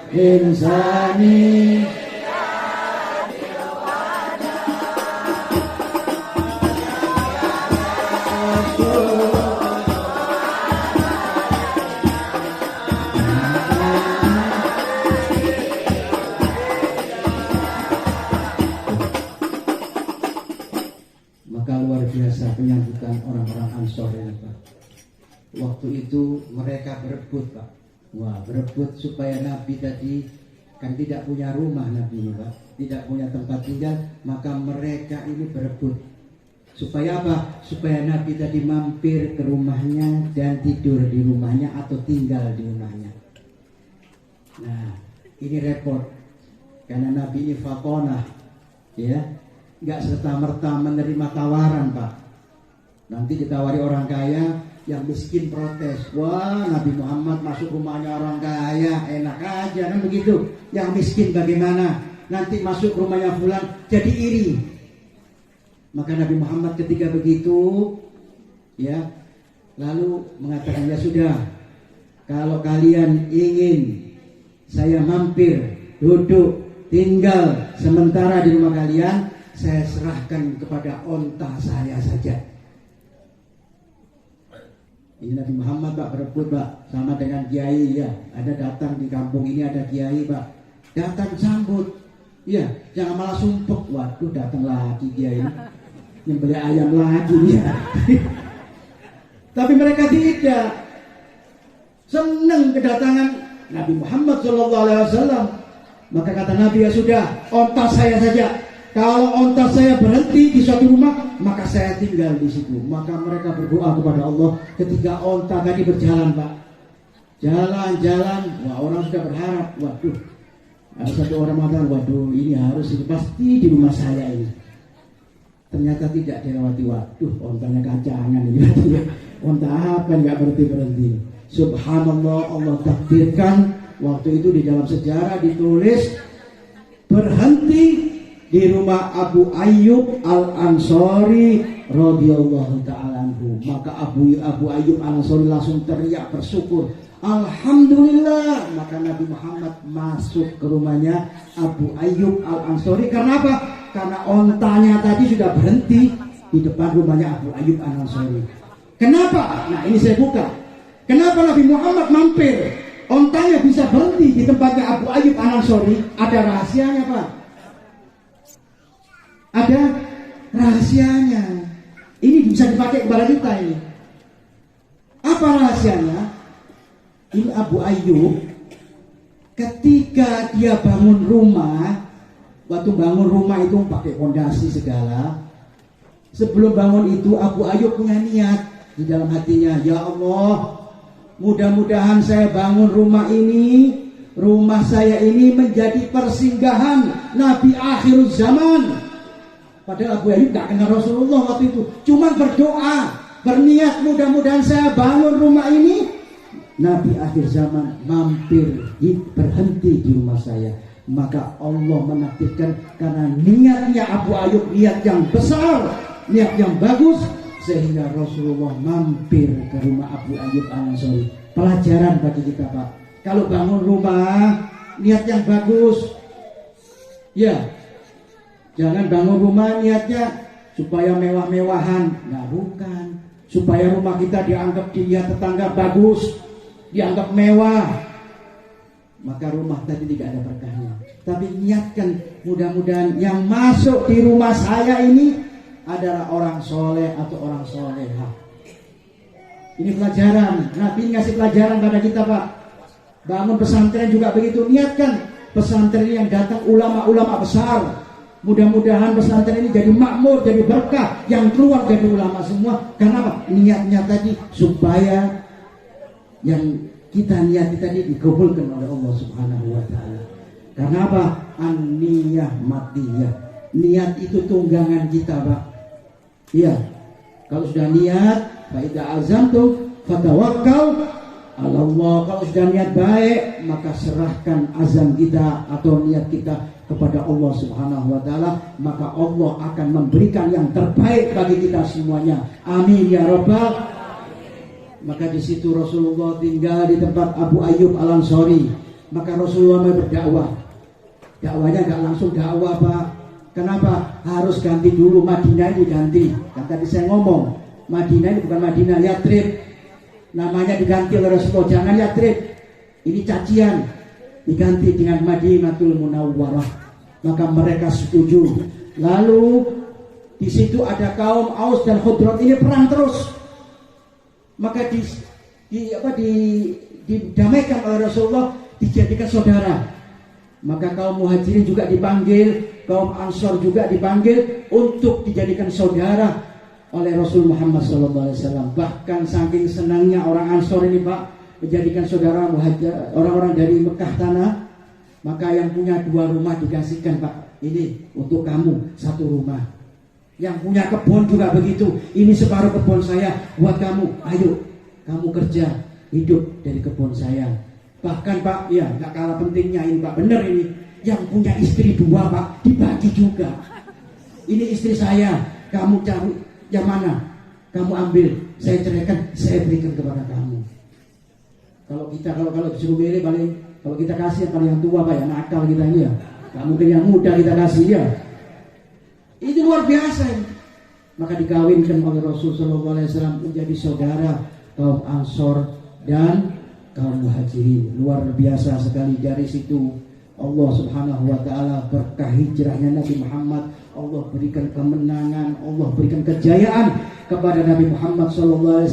insani maka luar biasa penyambutan orang-orang Ansor ini, Pak. Waktu itu mereka berebut, Pak. Wah, berebut supaya Nabi tadi kan tidak punya rumah, Nabi ini, Pak, tidak punya tempat tinggal, maka mereka ini berebut supaya apa? Supaya Nabi tadi mampir ke rumahnya dan tidur di rumahnya atau tinggal di rumahnya. Nah, ini repot karena Nabi ini fatonah, ya, nggak serta-merta menerima tawaran, Pak. Nanti ditawari orang kaya, yang miskin protes, wah Nabi Muhammad masuk rumahnya orang kaya, enak aja, kan begitu. Yang miskin bagaimana? Nanti masuk rumahnya fulan, jadi iri. Maka Nabi Muhammad ketika begitu, ya, lalu mengatakan, ya sudah, kalau kalian ingin saya mampir, duduk, tinggal sementara di rumah kalian, saya serahkan kepada onta saya saja. Ini Nabi Muhammad, Pak, berebut, Pak, sama dengan kiai, ya. Ada datang di kampung ini, ada kiai, Pak, datang sambut, ya, jangan malah sumpek. Waduh, datang lagi kiai, nyembelih ayam lagi, ya. Tapi mereka tidak senang kedatangan Nabi Muhammad SAW. Maka kata Nabi, ya sudah, onta saya saja. Kalau onta saya berhenti di suatu rumah, maka saya tinggal di situ. Maka mereka berdoa kepada Allah ketika onta tadi berjalan, Pak. Jalan-jalan, wah, orang sudah berharap, waduh, ada satu orang mengatakan, waduh, ini harus, ini pasti di rumah saya ini. Ternyata tidak dilewati, waduh, ontanya kacangan ini. Onta apa nggak berhenti-berhenti. Subhanallah, Allah takdirkan waktu itu di dalam sejarah ditulis berhenti di rumah Abu Ayyub Al-Ansari radhiyallahu ta'ala anhu. Maka Abu Ayyub Al-Ansari langsung teriak bersyukur, alhamdulillah. Maka Nabi Muhammad masuk ke rumahnya Abu Ayyub Al-Ansari. Karena apa? Karena ontanya tadi sudah berhenti di depan rumahnya Abu Ayyub Al-Ansari. Kenapa? Nah, ini saya buka. Kenapa Nabi Muhammad mampir? Ontanya bisa berhenti di tempatnya Abu Ayyub Al-Ansari. Ada rahasianya, Pak. Ada rahasianya. Ini bisa dipakai kepada kita ini. Apa rahasianya? Ini Abu Ayyub ketika dia bangun rumah, waktu bangun rumah itu pakai fondasi segala. Sebelum bangun itu Abu Ayyub punya niat di dalam hatinya, ya Allah, mudah-mudahan saya bangun rumah ini, rumah saya ini menjadi persinggahan Nabi akhir zaman. Padahal Abu Ayyub gak kenal Rasulullah waktu itu, cuma berdoa, berniat mudah-mudahan saya bangun rumah ini, Nabi akhir zaman mampir, berhenti di rumah saya. Maka Allah menakdirkan karena niatnya Abu Ayyub niat yang besar, niat yang bagus, sehingga Rasulullah mampir ke rumah Abu Ayyub Al-Ansari. Pelajaran bagi kita, Pak. Kalau bangun rumah, niat yang bagus, ya. Jangan bangun rumah niatnya supaya mewah-mewahan. Nah, bukan. Supaya rumah kita dianggap dilihat tetangga bagus, dianggap mewah. maka rumah tadi tidak ada berkahnya. Tapi niatkan, mudah-mudahan yang masuk di rumah saya ini adalah orang soleh atau orang soleha. Ini pelajaran. Nabi ngasih pelajaran pada kita, Pak. Bangun pesantren juga begitu. Niatkan pesantren ini yang datang ulama-ulama besar. Mudah-mudahan pesantren ini jadi makmur, jadi berkah. Yang keluar dari ulama semua. Karena apa? Niatnya tadi supaya yang kita niati tadi dikabulkan oleh Allah Subhanahu wa Ta'ala. Karena apa? An-niyah matiyah. Niat itu tunggangan kita, Pak. Iya. Kalau sudah niat, fa idza azamtu fatawakkal 'ala Allah. Kalau sudah niat baik, maka serahkan azam kita atau niat kita kepada Allah Subhanahu wa Ta'ala, maka Allah akan memberikan yang terbaik bagi kita semuanya. Amin ya rabbal. Maka di situ Rasulullah tinggal di tempat Abu Ayyub Al-Ansari. Maka Rasulullah berdakwah. Dakwahnya enggak langsung dakwah, Pak. Kenapa? Harus ganti dulu, Madinah ini ganti. Kan tadi saya ngomong, Madinah ini bukan Madinah, Yatrib. Namanya diganti oleh Rasulullah, jangan Yatrib. Ini cacian. Diganti dengan Madinatul Munawwarah. Maka mereka setuju. Lalu di situ ada kaum Aus dan Khudrat, ini perang terus. Maka didamaikan oleh Rasulullah, dijadikan saudara. Maka kaum Muhajirin juga dipanggil, kaum Ansor juga dipanggil untuk dijadikan saudara oleh Rasul Muhammad SAW. Bahkan saking senangnya orang Ansor ini, Pak, menjadikan saudara orang-orang dari Mekah tanah. Maka yang punya 2 rumah dikasihkan, Pak, ini untuk kamu 1 rumah. Yang punya kebun juga begitu, ini separuh kebun saya buat kamu. Ayo, kamu kerja, hidup dari kebun saya. Bahkan, Pak, ya nggak kalah pentingnya ini, Pak, bener ini. Yang punya istri 2, Pak, dibagi juga. Ini istri saya, kamu cari yang mana? Kamu ambil, saya ceraikan, saya berikan kepada kamu. Kalau disuruh milih, paling kalau kita kasih paling yang tua, Pak, ya nakal kita ini ya. Nggak mungkin yang muda kita kasih ya. Itu luar biasa. Maka dikawinkan oleh Rasulullah SAW menjadi saudara kaum Ansor dan kaum Muhajirin. Luar biasa sekali. Dari situ Allah Subhanahu wa Ta'ala berkah hijrahnya Nabi Muhammad. Allah berikan kemenangan, Allah berikan kejayaan kepada Nabi Muhammad SAW,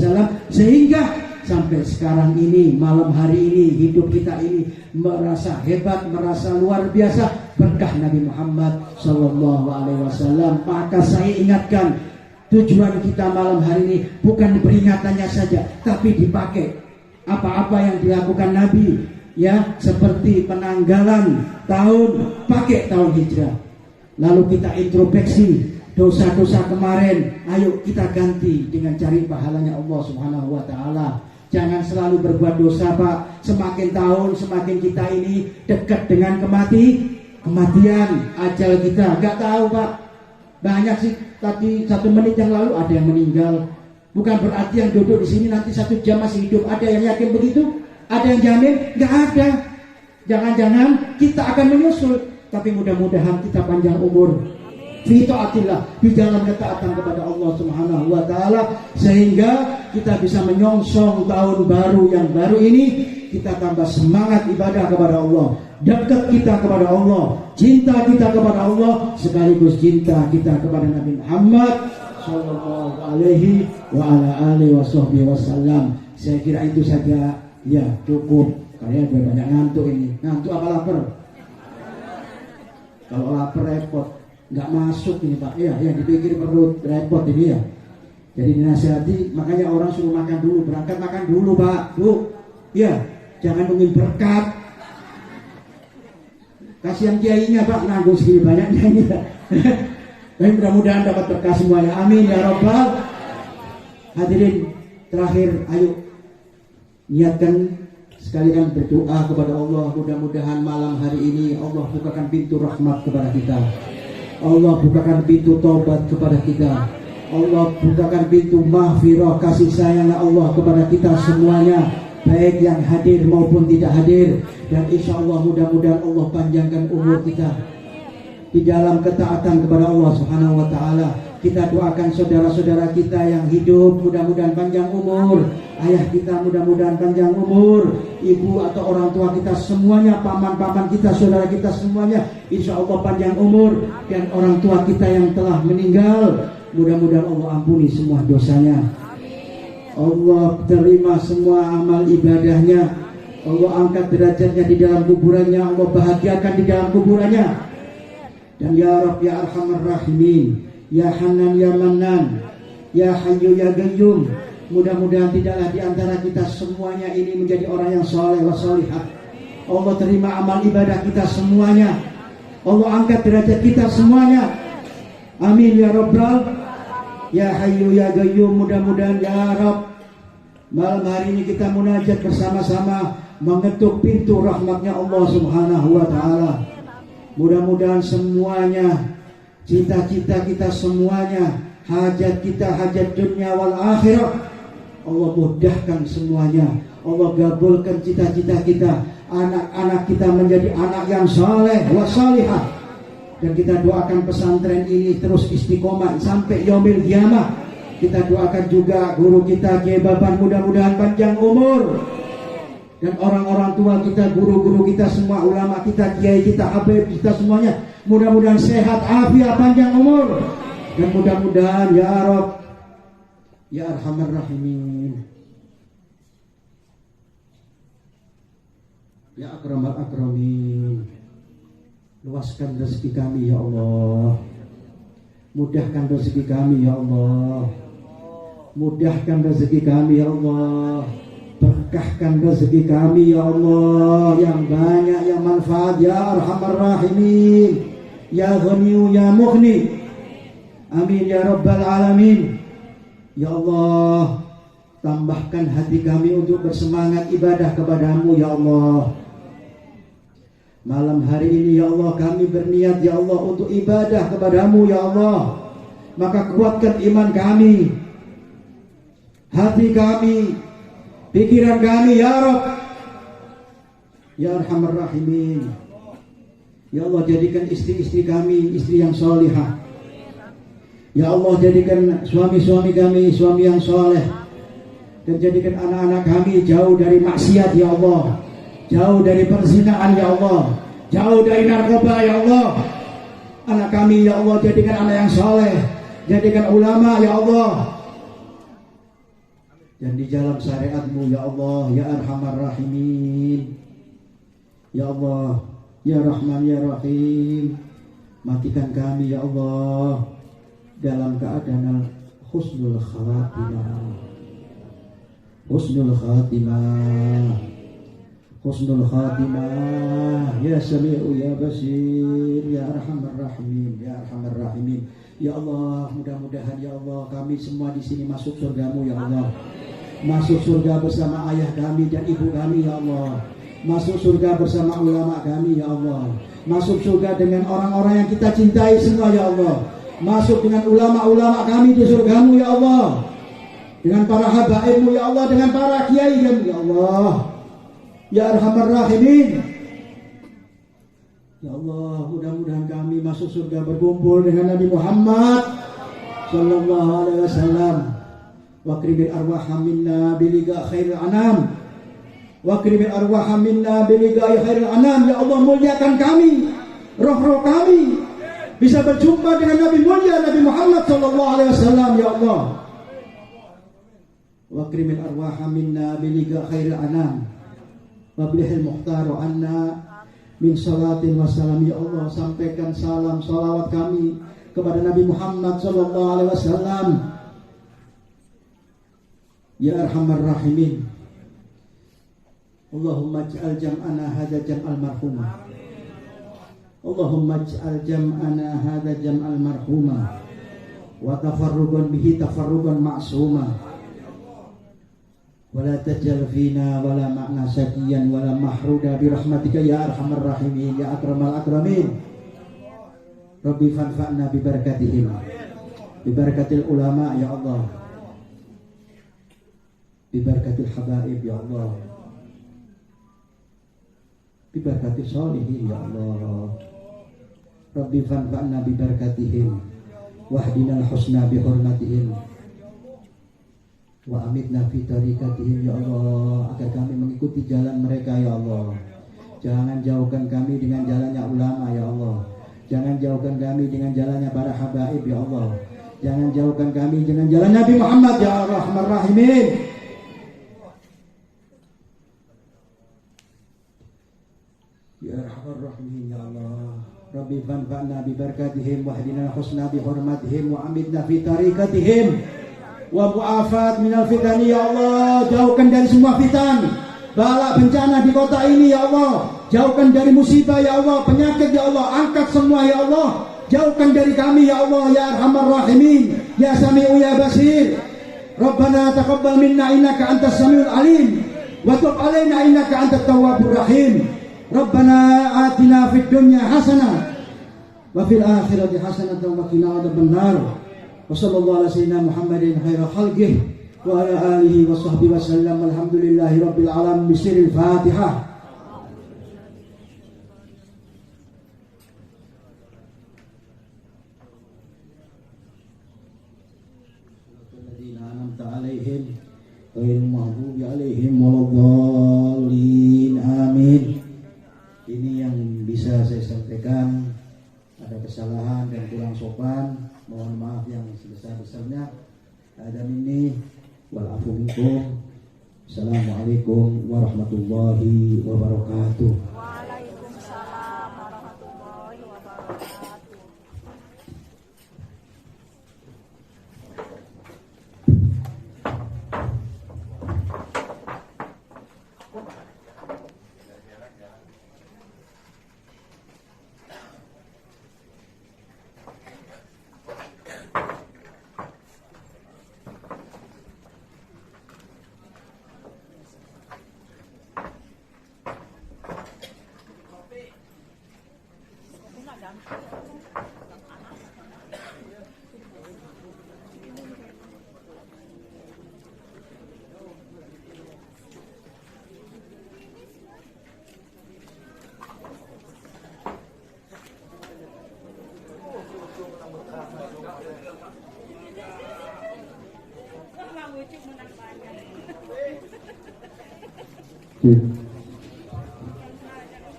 sehingga sampai sekarang ini, malam hari ini, hidup kita ini merasa hebat, merasa luar biasa berkah Nabi Muhammad SAW. Maka saya ingatkan, tujuan kita malam hari ini bukan peringatannya saja, tapi dipakai apa-apa yang dilakukan Nabi, ya, seperti penanggalan tahun, pakai tahun hijrah. Lalu kita introspeksi dosa-dosa kemarin, ayo kita ganti dengan cari pahalanya Allah Subhanahu wa Ta'ala. Jangan selalu berbuat dosa, Pak. Semakin tahun semakin kita ini dekat dengan kematian, ajal kita. Gak tahu, Pak. Banyak sih, tadi 1 menit yang lalu ada yang meninggal. Bukan berarti yang duduk di sini nanti 1 jam masih hidup. Ada yang yakin begitu? Ada yang jamin? Gak ada. Jangan-jangan kita akan menyusul. Tapi mudah-mudahan kita panjang umur fi taatillah, di dalam ketaatan kepada Allah Subhanahu wa Ta'ala, sehingga kita bisa menyongsong tahun baru yang baru ini. Kita tambah semangat ibadah kepada Allah, dekat kita kepada Allah, cinta kita kepada Allah, sekaligus cinta kita kepada Nabi Muhammad sallallahu alaihi wa ala alihi wasallam. Saya kira itu saja, ya, cukup. Kalian banyak ngantuk ini. Ngantuk apa lapar? Kalau lapar repot, nggak masuk ini, Pak. Ya, yang dipikir perut repot ini ya. Jadi dinasihati, makanya orang suruh makan dulu, berangkat makan dulu, Pak, Bu. Ya, jangan nungguin berkat. Kasihan kiainya, Pak, nanggung segini banyaknya ini ya. Dan mudah-mudahan dapat berkah semuanya. Amin ya rabbal. Hadirin, terakhir, ayo niatkan sekalian berdoa kepada Allah. Mudah-mudahan malam hari ini Allah bukakan pintu rahmat kepada kita. Allah bukakan pintu taubat kepada kita. Allah bukakan pintu maghfirah, kasih sayang Allah kepada kita semuanya, baik yang hadir maupun tidak hadir. Dan insya Allah mudah-mudahan Allah panjangkan umur kita di dalam ketaatan kepada Allah Subhanahu wa Ta'ala. Kita doakan saudara-saudara kita yang hidup mudah-mudahan panjang umur. Ayah kita mudah-mudahan panjang umur. Ibu atau orang tua kita semuanya, paman-paman kita, saudara kita semuanya, insya Allah panjang umur. Dan orang tua kita yang telah meninggal, mudah-mudahan Allah ampuni semua dosanya. Allah terima semua amal ibadahnya. Allah angkat derajatnya di dalam kuburannya. Allah bahagiakan di dalam kuburannya. Dan ya Rabb ya Arhamar Rahimin, ya Hanan ya Manan, ya Hayyu ya Qayyum, mudah-mudahan tidaklah di antara kita semuanya ini menjadi orang yang saleh wa salihah. Allah terima amal ibadah kita semuanya. Allah angkat derajat kita semuanya. Amin ya Rabbal ya Hayyu ya Qayyum. Mudah-mudahan ya Rabb, malam hari ini kita munajat bersama-sama mengetuk pintu rahmatnya Allah Subhanahu wa ta'ala. Mudah-mudahan semuanya, cita-cita kita semuanya, hajat kita, hajat dunia wal akhirah, Allah mudahkan semuanya. Allah gabulkan cita-cita kita. Anak-anak kita menjadi anak yang saleh wa salihah. Dan kita doakan pesantren ini terus istiqomah sampai yaumil qiyamah. Kita doakan juga guru kita Kiai Baban, mudah-mudahan panjang umur. Dan orang-orang tua kita, guru-guru kita semua, ulama kita, kiai kita, habib kita semuanya, mudah-mudahan sehat, afiat, panjang umur. Dan mudah-mudahan ya Rabb ya Arhamar Rahimin, ya Akramal Akramin, luaskan rezeki kami ya Allah. Mudahkan rezeki kami ya Allah. Mudahkan rezeki kami ya Allah. Berkahkan rezeki kami ya Allah, yang banyak, yang manfaat ya Arhamar Rahimin, ya Ghaniyu ya Mughni. Amin ya Rabbal Alamin. Ya Allah, tambahkan hati kami untuk bersemangat ibadah kepadamu ya Allah. Malam hari ini ya Allah kami berniat ya Allah untuk ibadah kepadamu ya Allah. Maka kuatkan iman kami, hati kami, pikiran kami ya Rabb ya Arhamar Rahimin. Ya Allah, jadikan istri-istri kami istri yang salihah. Ya Allah, jadikan suami-suami kami suami yang saleh. Dan jadikan anak-anak kami jauh dari maksiat ya Allah, jauh dari perzinaan ya Allah, jauh dari narkoba ya Allah. Anak kami ya Allah jadikan anak yang saleh, jadikan ulama ya Allah. Dan di jalan syariatmu ya Allah ya Arhamar Rahimin. Ya Allah ya Rahman ya Rahim, matikan kami ya Allah dalam keadaan husnul khatimah. Husnul khatimah, husnul khatimah ya Sami'u ya Basir ya Arhamar Rahimin, ya Arhamar Rahimin. Ya Allah, mudah-mudahan ya Allah kami semua di sini masuk surgamu ya Allah. Masuk surga bersama ayah kami dan ibu kami ya Allah. Masuk surga bersama ulama kami ya Allah. Masuk surga dengan orang-orang yang kita cintai semua ya Allah. Masuk dengan ulama-ulama kami di surgamu ya Allah. Dengan para habaibmu ya Allah, dengan para kiai kami ya Allah. Ya Arhamar Rahimin. Ya Allah, mudah-mudahan kami masuk surga berkumpul dengan Nabi Muhammad sallallahu alaihi wasallam. Wa kribil arwah minna biliga khairil anam. Wa kribil arwah minna biliga khairil anam. Ya Allah, muliakan kami, roh-roh kami bisa berjumpa dengan Nabi mulia Nabi Muhammad sallallahu alaihi wasallam ya Allah. Wa kribil arwah minna biliga khairil anam. Wa bilihil muhtaru anna min salatin wa salam. Ya Allah, sampaikan salam salawat kami kepada Nabi Muhammad sallallahu alaihi wasallam. Ya Arhamar Rahimin. Allahumma ij'al jam'ana hadza jam'al marhumah. Allahumma ij'al jam'ana hadza jam'al marhumah wa tafarruqan bihi tafarruqan ma'suma. Wala tajal fina wala ma'na sakiyan wala mahruda birahmatika ya Arhamar Rahimin, ya Akramal Akramin. Rabbi fanfa'na bi barakatihim, bi barakatil ulama ya Allah, bi barakatil habaib ya Allah, bi barakatil sholihin ya Allah. Rabbi fanfa'na bi barakatihim wahdinal husna bihormatihim wa amitna fi tariqatihim ya Allah, agar kami mengikuti jalan mereka ya Allah. Jangan jauhkan kami dengan jalannya ulama ya Allah. Jangan jauhkan kami dengan jalannya para habaib ya Allah. Jangan jauhkan kami dengan jalan Nabi Muhammad ya Rahman Rahimin. Ya Rahman Rahimin ya Allah. Rabbi fanfa'na bi barakatihim wahdina husna bi hurmatihim wa amitna fi tariqatihim wa mu'afat minal fitani ya Allah. Jauhkan dari semua fitan, bala bencana di kota ini ya Allah. Jauhkan dari musibah ya Allah, penyakit ya Allah, angkat semua ya Allah. Jauhkan dari kami ya Allah ya Arhamar Rahimin, ya Sami'u ya Basir. Rabbana taqabbal minna innaka antas samiul alim wa tub alaina innaka antat tawwabur rahim. Rabbana atina fid dunya hasanah wa fil akhirati hasanah wa qina adzabannar. Wa sallallahu ala sayyidina Muhammadin khairal khalqih wa ala alihi wa sahbihi wa sallam. Alhamdulillahi rabbil alamin. Bismillahil Fatihah. Alaihim ghairil maghdubi alaihim waladdallin. Amin. Ini yang bisa saya sampaikan. Ada kesalahan dan kurang sopan, mohon maaf yang sebesar-besarnya. Ada ini wal afu minkum. Assalamualaikum warahmatullahi wabarakatuh. Waalaikumsalam warahmatullahi wabarakatuh.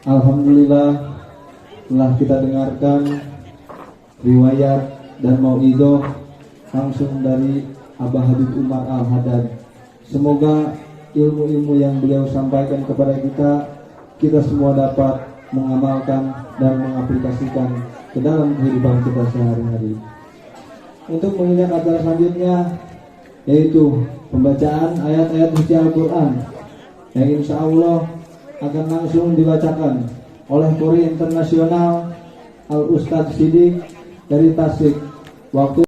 Alhamdulillah, telah kita dengarkan riwayat dan mauidhah langsung dari Abah Habib Umar Al-Haddad. Semoga ilmu-ilmu yang beliau sampaikan kepada kita semua dapat mengamalkan dan mengaplikasikan ke dalam kehidupan kita sehari-hari. Untuk mengingat acara selanjutnya, yaitu pembacaan ayat-ayat suci Al-Quran yang insya Allah akan langsung dibacakan oleh Qori Internasional Al Ustadz Sidik dari Tasik. Waktu